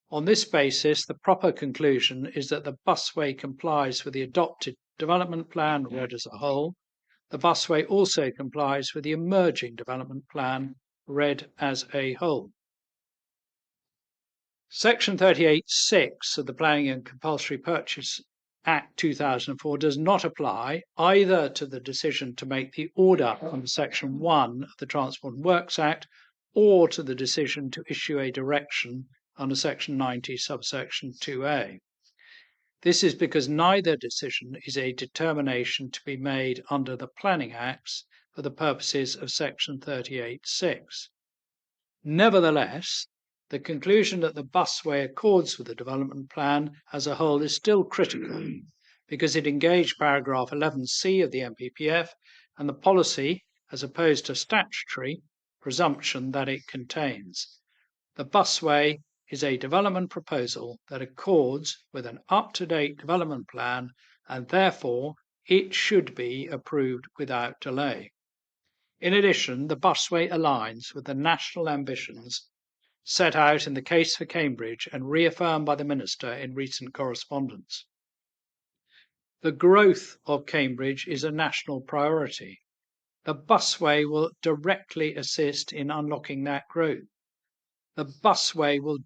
On this basis, the proper conclusion is that the busway complies with the adopted development plan read as a whole. The busway also complies with the emerging development plan read as a whole. Section 38(6) of the Planning and Compulsory Purchase Act 2004 does not apply either to the decision to make the order under Section 1 of the Transport and Works Act or to the decision to issue a direction under Section 90, subsection 2A. This is because neither decision is a determination to be made under the Planning Acts for the purposes of Section 38(6). Nevertheless, the conclusion that the busway accords with the development plan as a whole is still critical because it engaged paragraph 11C of the MPPF and the policy, as opposed to statutory, presumption that it contains. The busway is a development proposal that accords with an up-to-date development plan, and therefore it should be approved without delay. In addition, the busway aligns with the national ambitions set out in the case for Cambridge and reaffirmed by the Minister in recent correspondence. The growth of Cambridge is a national priority. The busway will directly assist in unlocking that growth. The busway will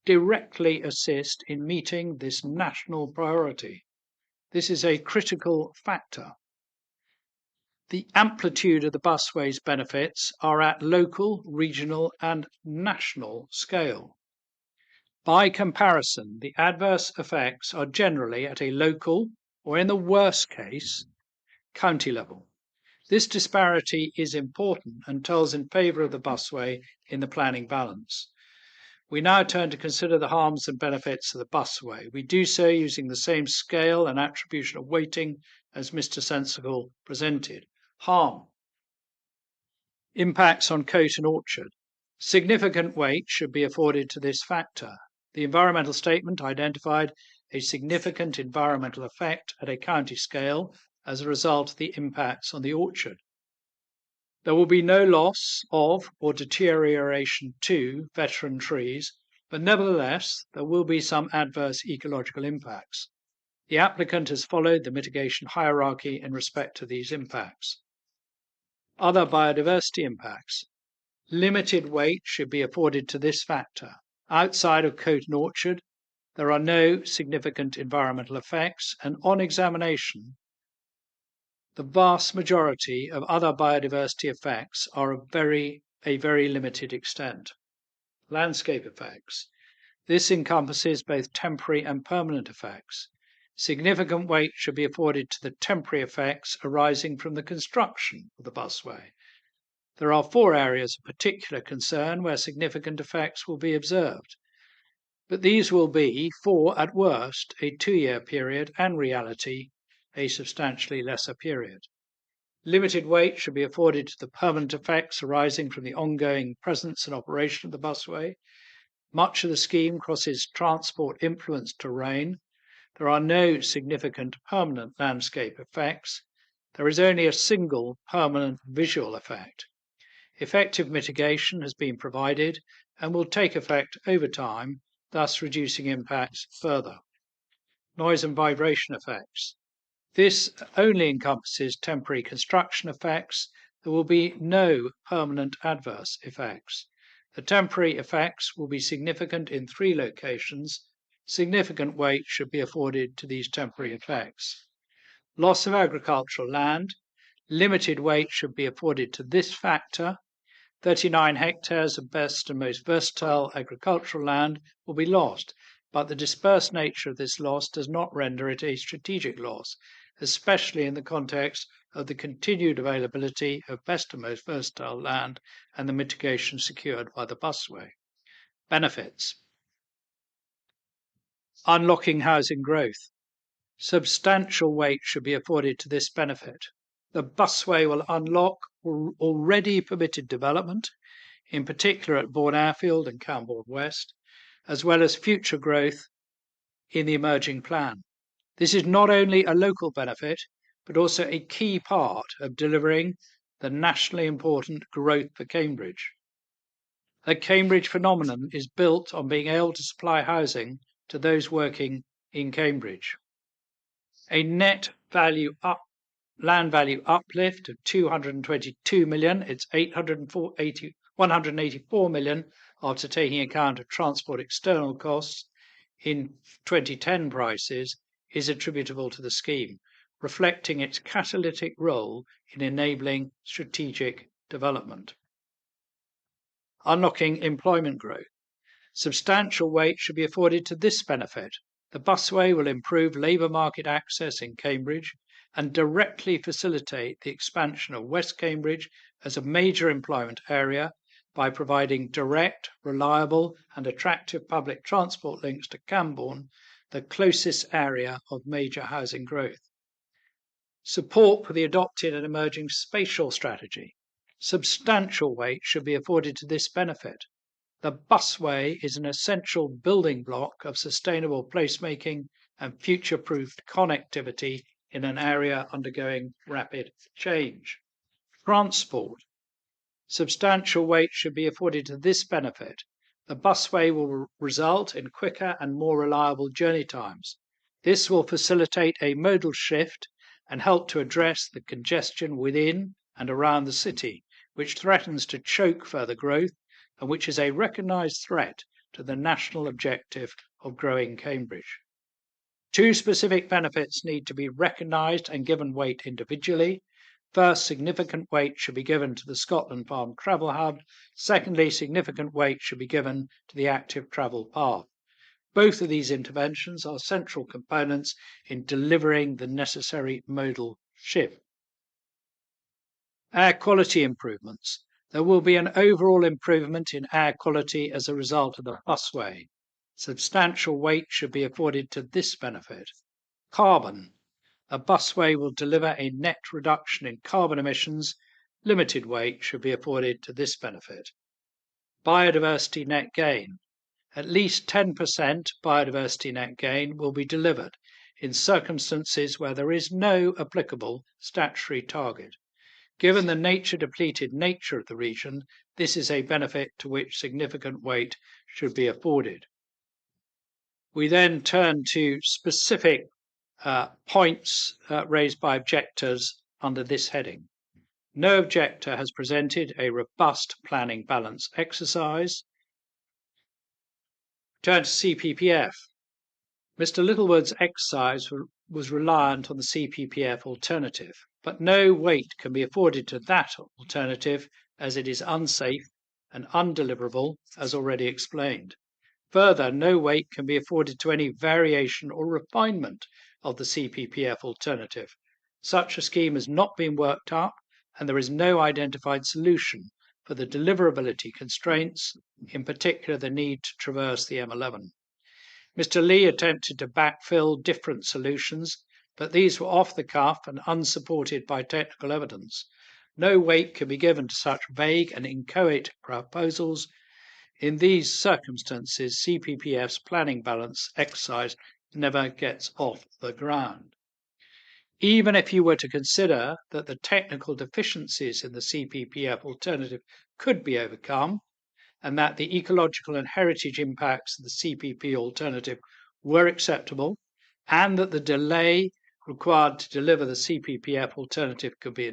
directly assist in meeting this national priority. This is a critical factor. The amplitude of the busway's benefits are at local, regional, and national scale. By comparison, the adverse effects are generally at a local, or in the worst case, county level. This disparity is important and tells in favour of the busway in the planning balance. We now turn to consider the harms and benefits of the busway. We do so using the same scale and attribution of weighting as Mr. Sensical presented. Harm. Impacts on coat and orchard. Significant weight should be afforded to this factor. The environmental statement identified a significant environmental effect at a county scale as a result of the impacts on the orchard. There will be no loss of or deterioration to veteran trees, but nevertheless, there will be some adverse ecological impacts. The applicant has followed the mitigation hierarchy in respect to these impacts. Other biodiversity impacts. Limited weight should be afforded to this factor. Outside of Coat and Orchard, there are no significant environmental effects, and on examination, the vast majority of other biodiversity effects are of a very limited extent. Landscape effects. This encompasses both temporary and permanent effects. Significant weight should be afforded to the temporary effects arising from the construction of the busway. There are 4 areas of particular concern where significant effects will be observed, but these will be, for at worst, a 2-year period, and reality, a substantially lesser period. Limited weight should be afforded to the permanent effects arising from the ongoing presence and operation of the busway. Much of the scheme crosses transport influenced terrain. There are no significant permanent landscape effects. There is only a single permanent visual effect. Effective mitigation has been provided and will take effect over time, thus reducing impacts further. Noise and vibration effects. This only encompasses temporary construction effects. There will be no permanent adverse effects. The temporary effects will be significant in 3 locations. Significant weight should be afforded to these temporary effects. Loss of agricultural land. Limited weight should be afforded to this factor. 39 hectares of best and most versatile agricultural land will be lost, but the dispersed nature of this loss does not render it a strategic loss, especially in the context of the continued availability of best and most versatile land and the mitigation secured by the busway. Benefits. Unlocking housing growth. Substantial weight should be afforded to this benefit. The busway will unlock already permitted development, in particular at Bourne Airfield and Cambourne West, as well as future growth in the emerging plan. This is not only a local benefit, but also a key part of delivering the nationally important growth for Cambridge. The Cambridge phenomenon is built on being able to supply housing to those working in Cambridge. A net land value uplift of 222 million, it's 184 million after taking account of transport external costs in 2010 prices, is attributable to the scheme, reflecting its catalytic role in enabling strategic development. Unlocking employment growth. Substantial weight should be afforded to this benefit. The busway will improve labour market access in Cambridge and directly facilitate the expansion of West Cambridge as a major employment area by providing direct, reliable and attractive public transport links to Cambourne, the closest area of major housing growth. Support for the adopted and emerging spatial strategy. Substantial weight should be afforded to this benefit. The busway is an essential building block of sustainable placemaking and future-proofed connectivity in an area undergoing rapid change. Transport. Substantial weight should be afforded to this benefit. The busway will result in quicker and more reliable journey times. This will facilitate a modal shift and help to address the congestion within and around the city, which threatens to choke further growth and which is a recognised threat to the national objective of growing Cambridge. 2 specific benefits need to be recognised and given weight individually. First, significant weight should be given to the Scotland Farm Travel Hub. Secondly, significant weight should be given to the active travel path. Both of these interventions are central components in delivering the necessary modal shift. Air quality improvements. There will be an overall improvement in air quality as a result of the busway. Substantial weight should be afforded to this benefit. Carbon. A busway will deliver a net reduction in carbon emissions. Limited weight should be afforded to this benefit. Biodiversity net gain. At least 10% biodiversity net gain will be delivered in circumstances where there is no applicable statutory target. Given the nature-depleted nature of the region, this is a benefit to which significant weight should be afforded. We then turn to specific points raised by objectors under this heading. No objector has presented a robust planning balance exercise. Turn to CPPF. Mr. Littlewood's exercise was reliant on the CPPF alternative, but no weight can be afforded to that alternative as it is unsafe and undeliverable, as already explained. Further, no weight can be afforded to any variation or refinement of the CPPF alternative. Such a scheme has not been worked up, and there is no identified solution for the deliverability constraints, in particular the need to traverse the M11. Mr. Lee attempted to backfill different solutions, but these were off the cuff and unsupported by technical evidence. No weight can be given to such vague and inchoate proposals. In these circumstances, CPPF's planning balance exercise never gets off the ground. Even if you were to consider that the technical deficiencies in the CPPF alternative could be overcome, and that the ecological and heritage impacts of the CPP alternative were acceptable, and that the delay required to deliver the CPPF alternative could be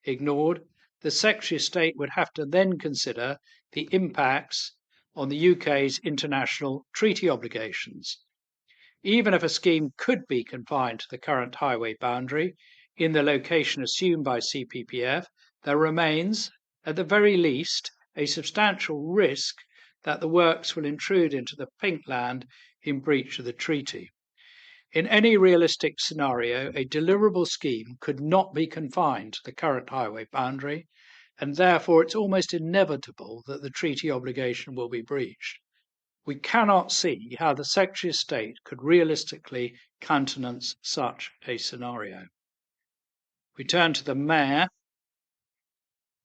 ignored, the Secretary of State would have to then consider the impacts on the UK's international treaty obligations. Even if a scheme could be confined to the current highway boundary in the location assumed by CPPF, there remains, at the very least, a substantial risk that the works will intrude into the pink land in breach of the treaty. In any realistic scenario, a deliverable scheme could not be confined to the current highway boundary, and therefore it's almost inevitable that the treaty obligation will be breached. We cannot see how the Secretary of State could realistically countenance such a scenario. We turn to the Mayor.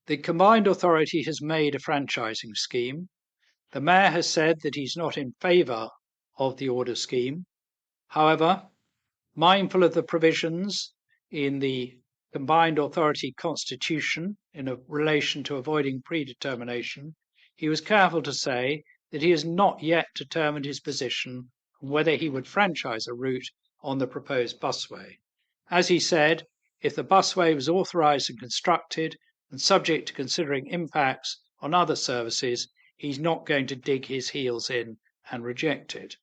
The combined authority has made a franchising scheme. The Mayor has said that he's not in favour of the order scheme. However, mindful of the provisions in the combined authority constitution in relation to avoiding predetermination, he was careful to say that he has not yet determined his position on whether he would franchise a route on the proposed busway. As he said, if the busway was authorised and constructed and subject to considering impacts on other services, he's not going to dig his heels in and reject it.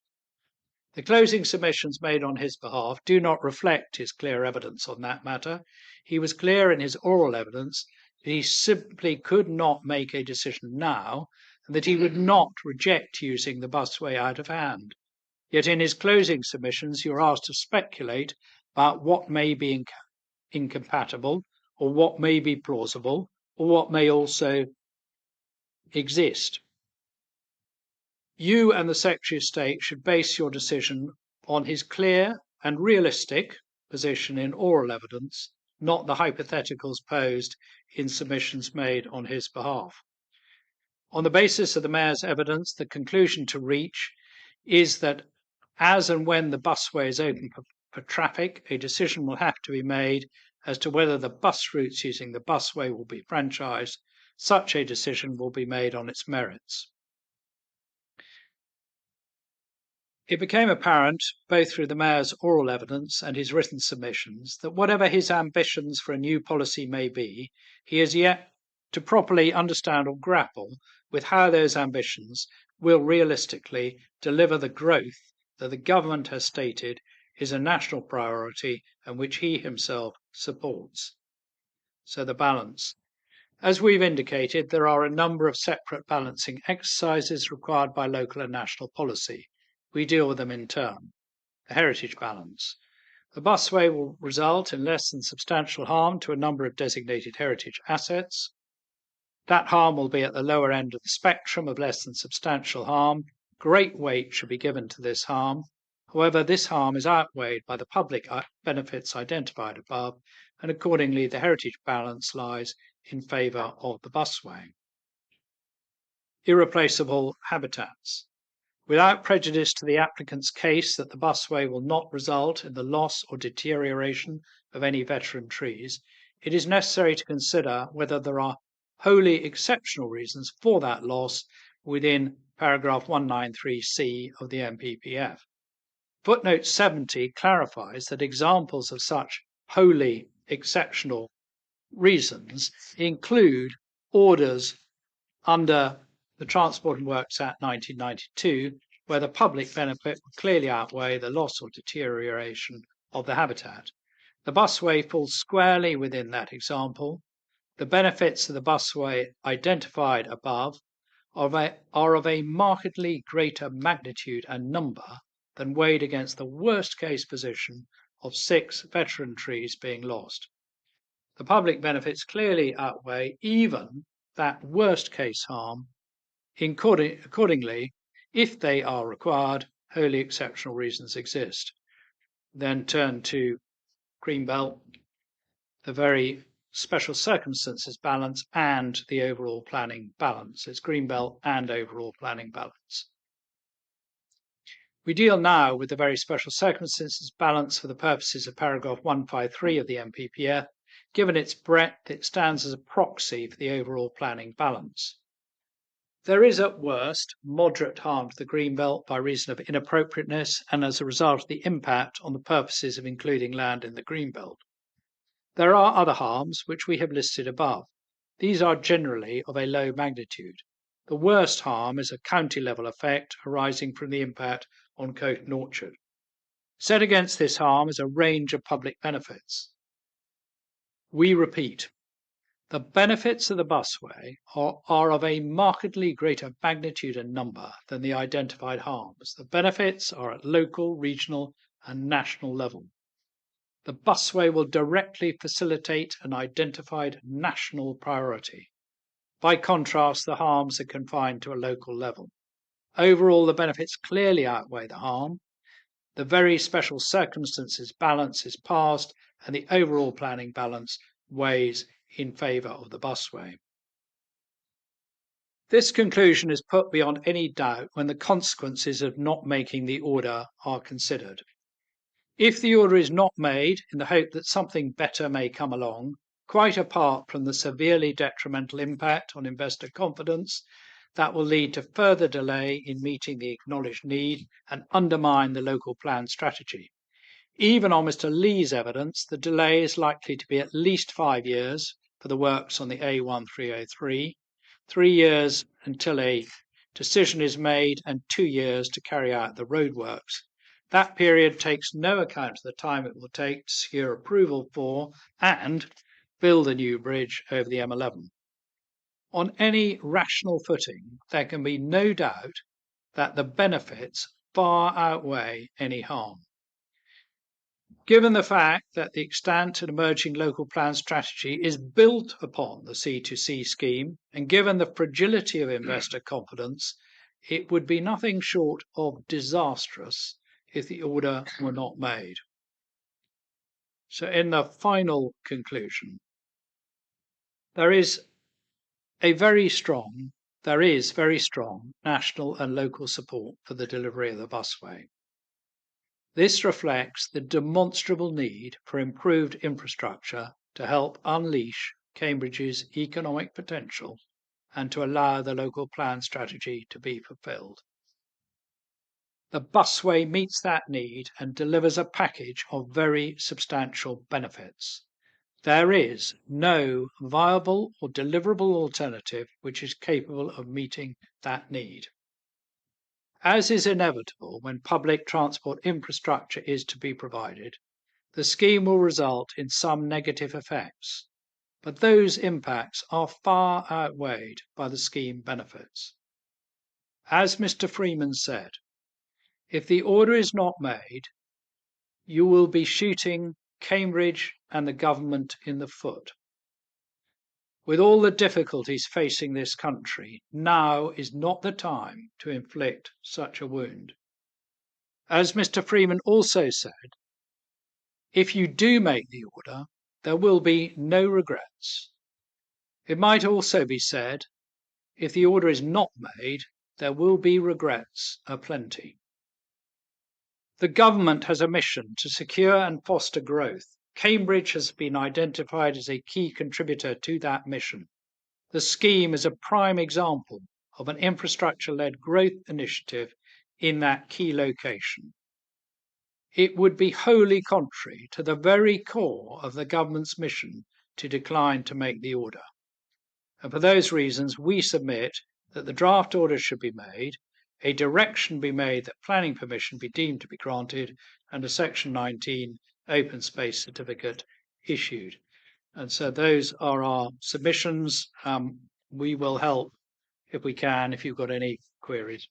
The closing submissions made on his behalf do not reflect his clear evidence on that matter. He was clear in his oral evidence that he simply could not make a decision now, and that he would not reject using the busway out of hand. Yet in his closing submissions, you are asked to speculate about what may be incompatible, or what may be plausible, or what may also exist. You and the Secretary of State should base your decision on his clear and realistic position in oral evidence, not the hypotheticals posed in submissions made on his behalf. On the basis of the Mayor's evidence, the conclusion to reach is that as and when the busway is open for traffic, a decision will have to be made as to whether the bus routes using the busway will be franchised. Such a decision will be made on its merits. It became apparent, both through the Mayor's oral evidence and his written submissions, that whatever his ambitions for a new policy may be, he has yet to properly understand or grapple with how those ambitions will realistically deliver the growth that the government has stated is a national priority and which he himself supports. So the balance. As we've indicated, there are a number of separate balancing exercises required by local and national policy. We deal with them in turn. The heritage balance. The busway will result in less than substantial harm to a number of designated heritage assets. That harm will be at the lower end of the spectrum of less than substantial harm. Great weight should be given to this harm. However, this harm is outweighed by the public benefits identified above, and accordingly the heritage balance lies in favour of the busway. Irreplaceable habitats. Without prejudice to the applicant's case that the busway will not result in the loss or deterioration of any veteran trees, it is necessary to consider whether there are wholly exceptional reasons for that loss within paragraph 193C of the MPPF. Footnote 70 clarifies that examples of such wholly exceptional reasons include orders under the Transport and Works Act 1992, where the public benefit would clearly outweigh the loss or deterioration of the habitat. The busway falls squarely within that example. The benefits of the busway identified above are of a markedly greater magnitude and number than weighed against the worst case position of 6 veteran trees being lost. The public benefits clearly outweigh even that worst case harm. Accordingly, if they are required, wholly exceptional reasons exist. Then turn to Greenbelt, the very special circumstances balance and the overall planning balance. It's Greenbelt and overall planning balance. We deal now with the very special circumstances balance for the purposes of paragraph 153 of the MPPF. Given its breadth, it stands as a proxy for the overall planning balance. There is at worst moderate harm to the Greenbelt by reason of inappropriateness and as a result of the impact on the purposes of including land in the Greenbelt. There are other harms which we have listed above. These are generally of a low magnitude. The worst harm is a county level effect arising from the impact on Coat and Orchard. Set against this harm is a range of public benefits. We repeat, the benefits of the busway are of a markedly greater magnitude and number than the identified harms. The benefits are at local, regional, and national level. The busway will directly facilitate an identified national priority. By contrast, the harms are confined to a local level. Overall, the benefits clearly outweigh the harm. The very special circumstances balance is passed, and the overall planning balance weighs in favour of the busway. This conclusion is put beyond any doubt when the consequences of not making the order are considered. If the order is not made in the hope that something better may come along, quite apart from the severely detrimental impact on investor confidence that will lead to further delay in meeting the acknowledged need and undermine the local plan strategy. Even on Mr. Lee's evidence, the delay is likely to be at least 5 years for the works on the A1303, 3 years until a decision is made and 2 years to carry out the roadworks. That period takes no account of the time it will take to secure approval for and build a new bridge over the M11. On any rational footing, there can be no doubt that the benefits far outweigh any harm. Given the fact that the extant and emerging local plan strategy is built upon the C2C scheme, and given the fragility of investor confidence, it would be nothing short of disastrous if the order were not made. So in the final conclusion, there is very strong national and local support for the delivery of the busway. This reflects the demonstrable need for improved infrastructure to help unleash Cambridge's economic potential and to allow the local plan strategy to be fulfilled. The busway meets that need and delivers a package of very substantial benefits. There is no viable or deliverable alternative which is capable of meeting that need. As is inevitable when public transport infrastructure is to be provided, the scheme will result in some negative effects, but those impacts are far outweighed by the scheme benefits. As Mr. Freeman said, if the order is not made, you will be shooting Cambridge and the government in the foot. With all the difficulties facing this country, now is not the time to inflict such a wound. As Mr. Freeman also said, if you do make the order, there will be no regrets. It might also be said, if the order is not made, there will be regrets aplenty. The government has a mission to secure and foster growth. Cambridge has been identified as a key contributor to that mission. The scheme is a prime example of an infrastructure-led growth initiative in that key location. It would be wholly contrary to the very core of the government's mission to decline to make the order. And for those reasons, we submit that the draft order should be made, a direction be made that planning permission be deemed to be granted, and a Section 19 open space certificate issued. And so those are our submissions. We will help if we can, if you've got any queries.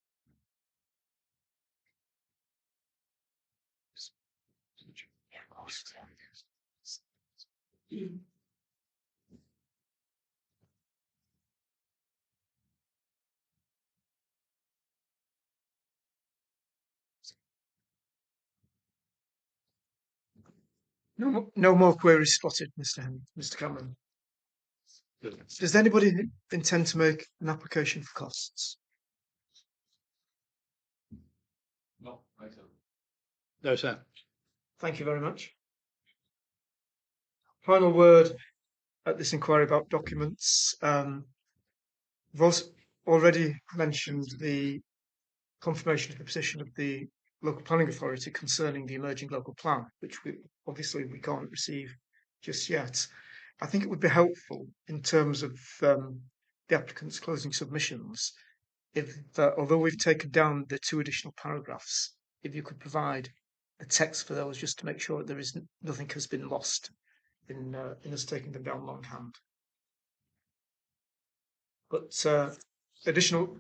No more queries spotted, Mr. Cameron. Does anybody intend to make an application for costs? No, sir. Thank you very much. Final word at this inquiry about documents. We've also already mentioned the confirmation of the position of the local planning authority concerning the emerging local plan, which we can't receive just yet. I think it would be helpful in terms of the applicant's closing submissions if, although we've taken down the 2 additional paragraphs, if you could provide the text for those, just to make sure that there is nothing has been lost in us taking them down longhand. But additional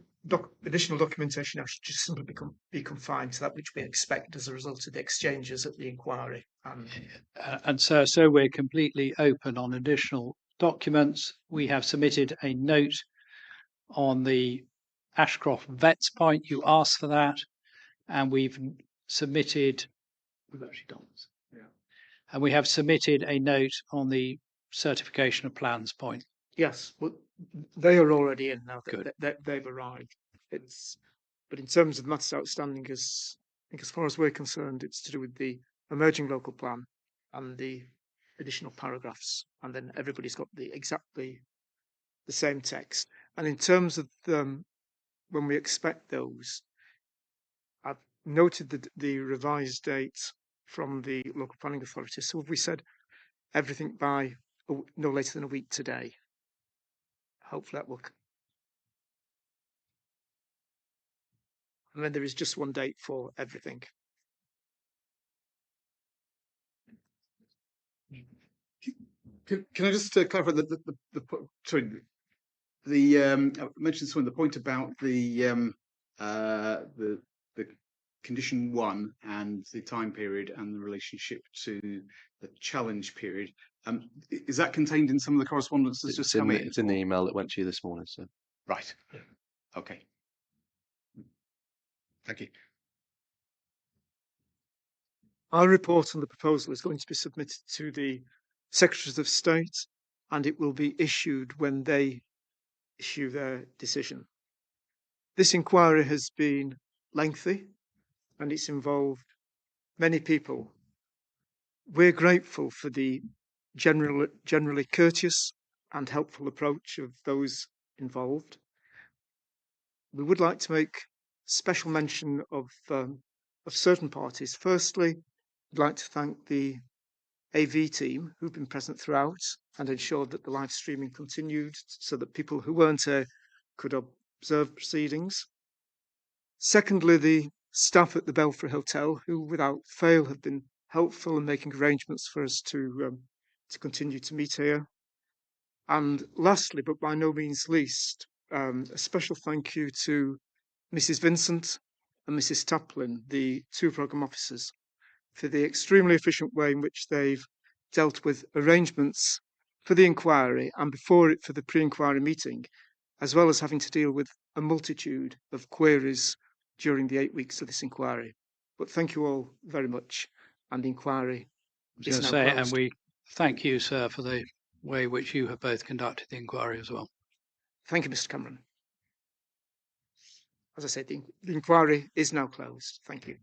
documentation should just simply be confined to that which we expect as a result of the exchanges at the inquiry. And so we're completely open on additional documents. We have submitted a note on the Ashcroft Vets point. You asked for that, and we've actually done this. Yeah. And we have submitted a note on the certification of plans point. Yes, well, they are already in now. Good. They've arrived. But in terms of matters outstanding, I think as far as we're concerned, it's to do with the emerging local plan and the additional paragraphs, and then everybody's got exactly the same text. And in terms of when we expect those, I've noted the revised date from the local planning authority. So have we said everything by no later than a week today? Hopefully that will. And then there is just one date for everything. Can I just clarify I mentioned some of the point about the condition 1 and the time period and the relationship to the challenge period. Is that contained in some of the correspondence that's just come in? It's in the email that went to you this morning, so. Right. Yeah. Okay. Thank you. Our report on the proposal is going to be submitted to the Secretaries of State, and it will be issued when they issue their decision. This inquiry has been lengthy, and it's involved many people. We're grateful for the generally courteous and helpful approach of those involved. We would like to make special mention of certain parties. Firstly, I'd like to thank the AV team who've been present throughout and ensured that the live streaming continued so that people who weren't here could observe proceedings. Secondly, the staff at the Belfry Hotel, who without fail have been helpful in making arrangements for us to continue to meet here. And lastly, but by no means least, a special thank you to Mrs. Vincent and Mrs. Taplin, the 2 programme officers, for the extremely efficient way in which they've dealt with arrangements for the inquiry and before it for the pre-inquiry meeting, as well as having to deal with a multitude of queries during the 8 weeks of this inquiry. But thank you all very much, and the inquiry is now closed. And we thank you, sir, for the way which you have both conducted the inquiry as well. Thank you, Mr. Cameron. As I said, the inquiry is now closed. Thank you.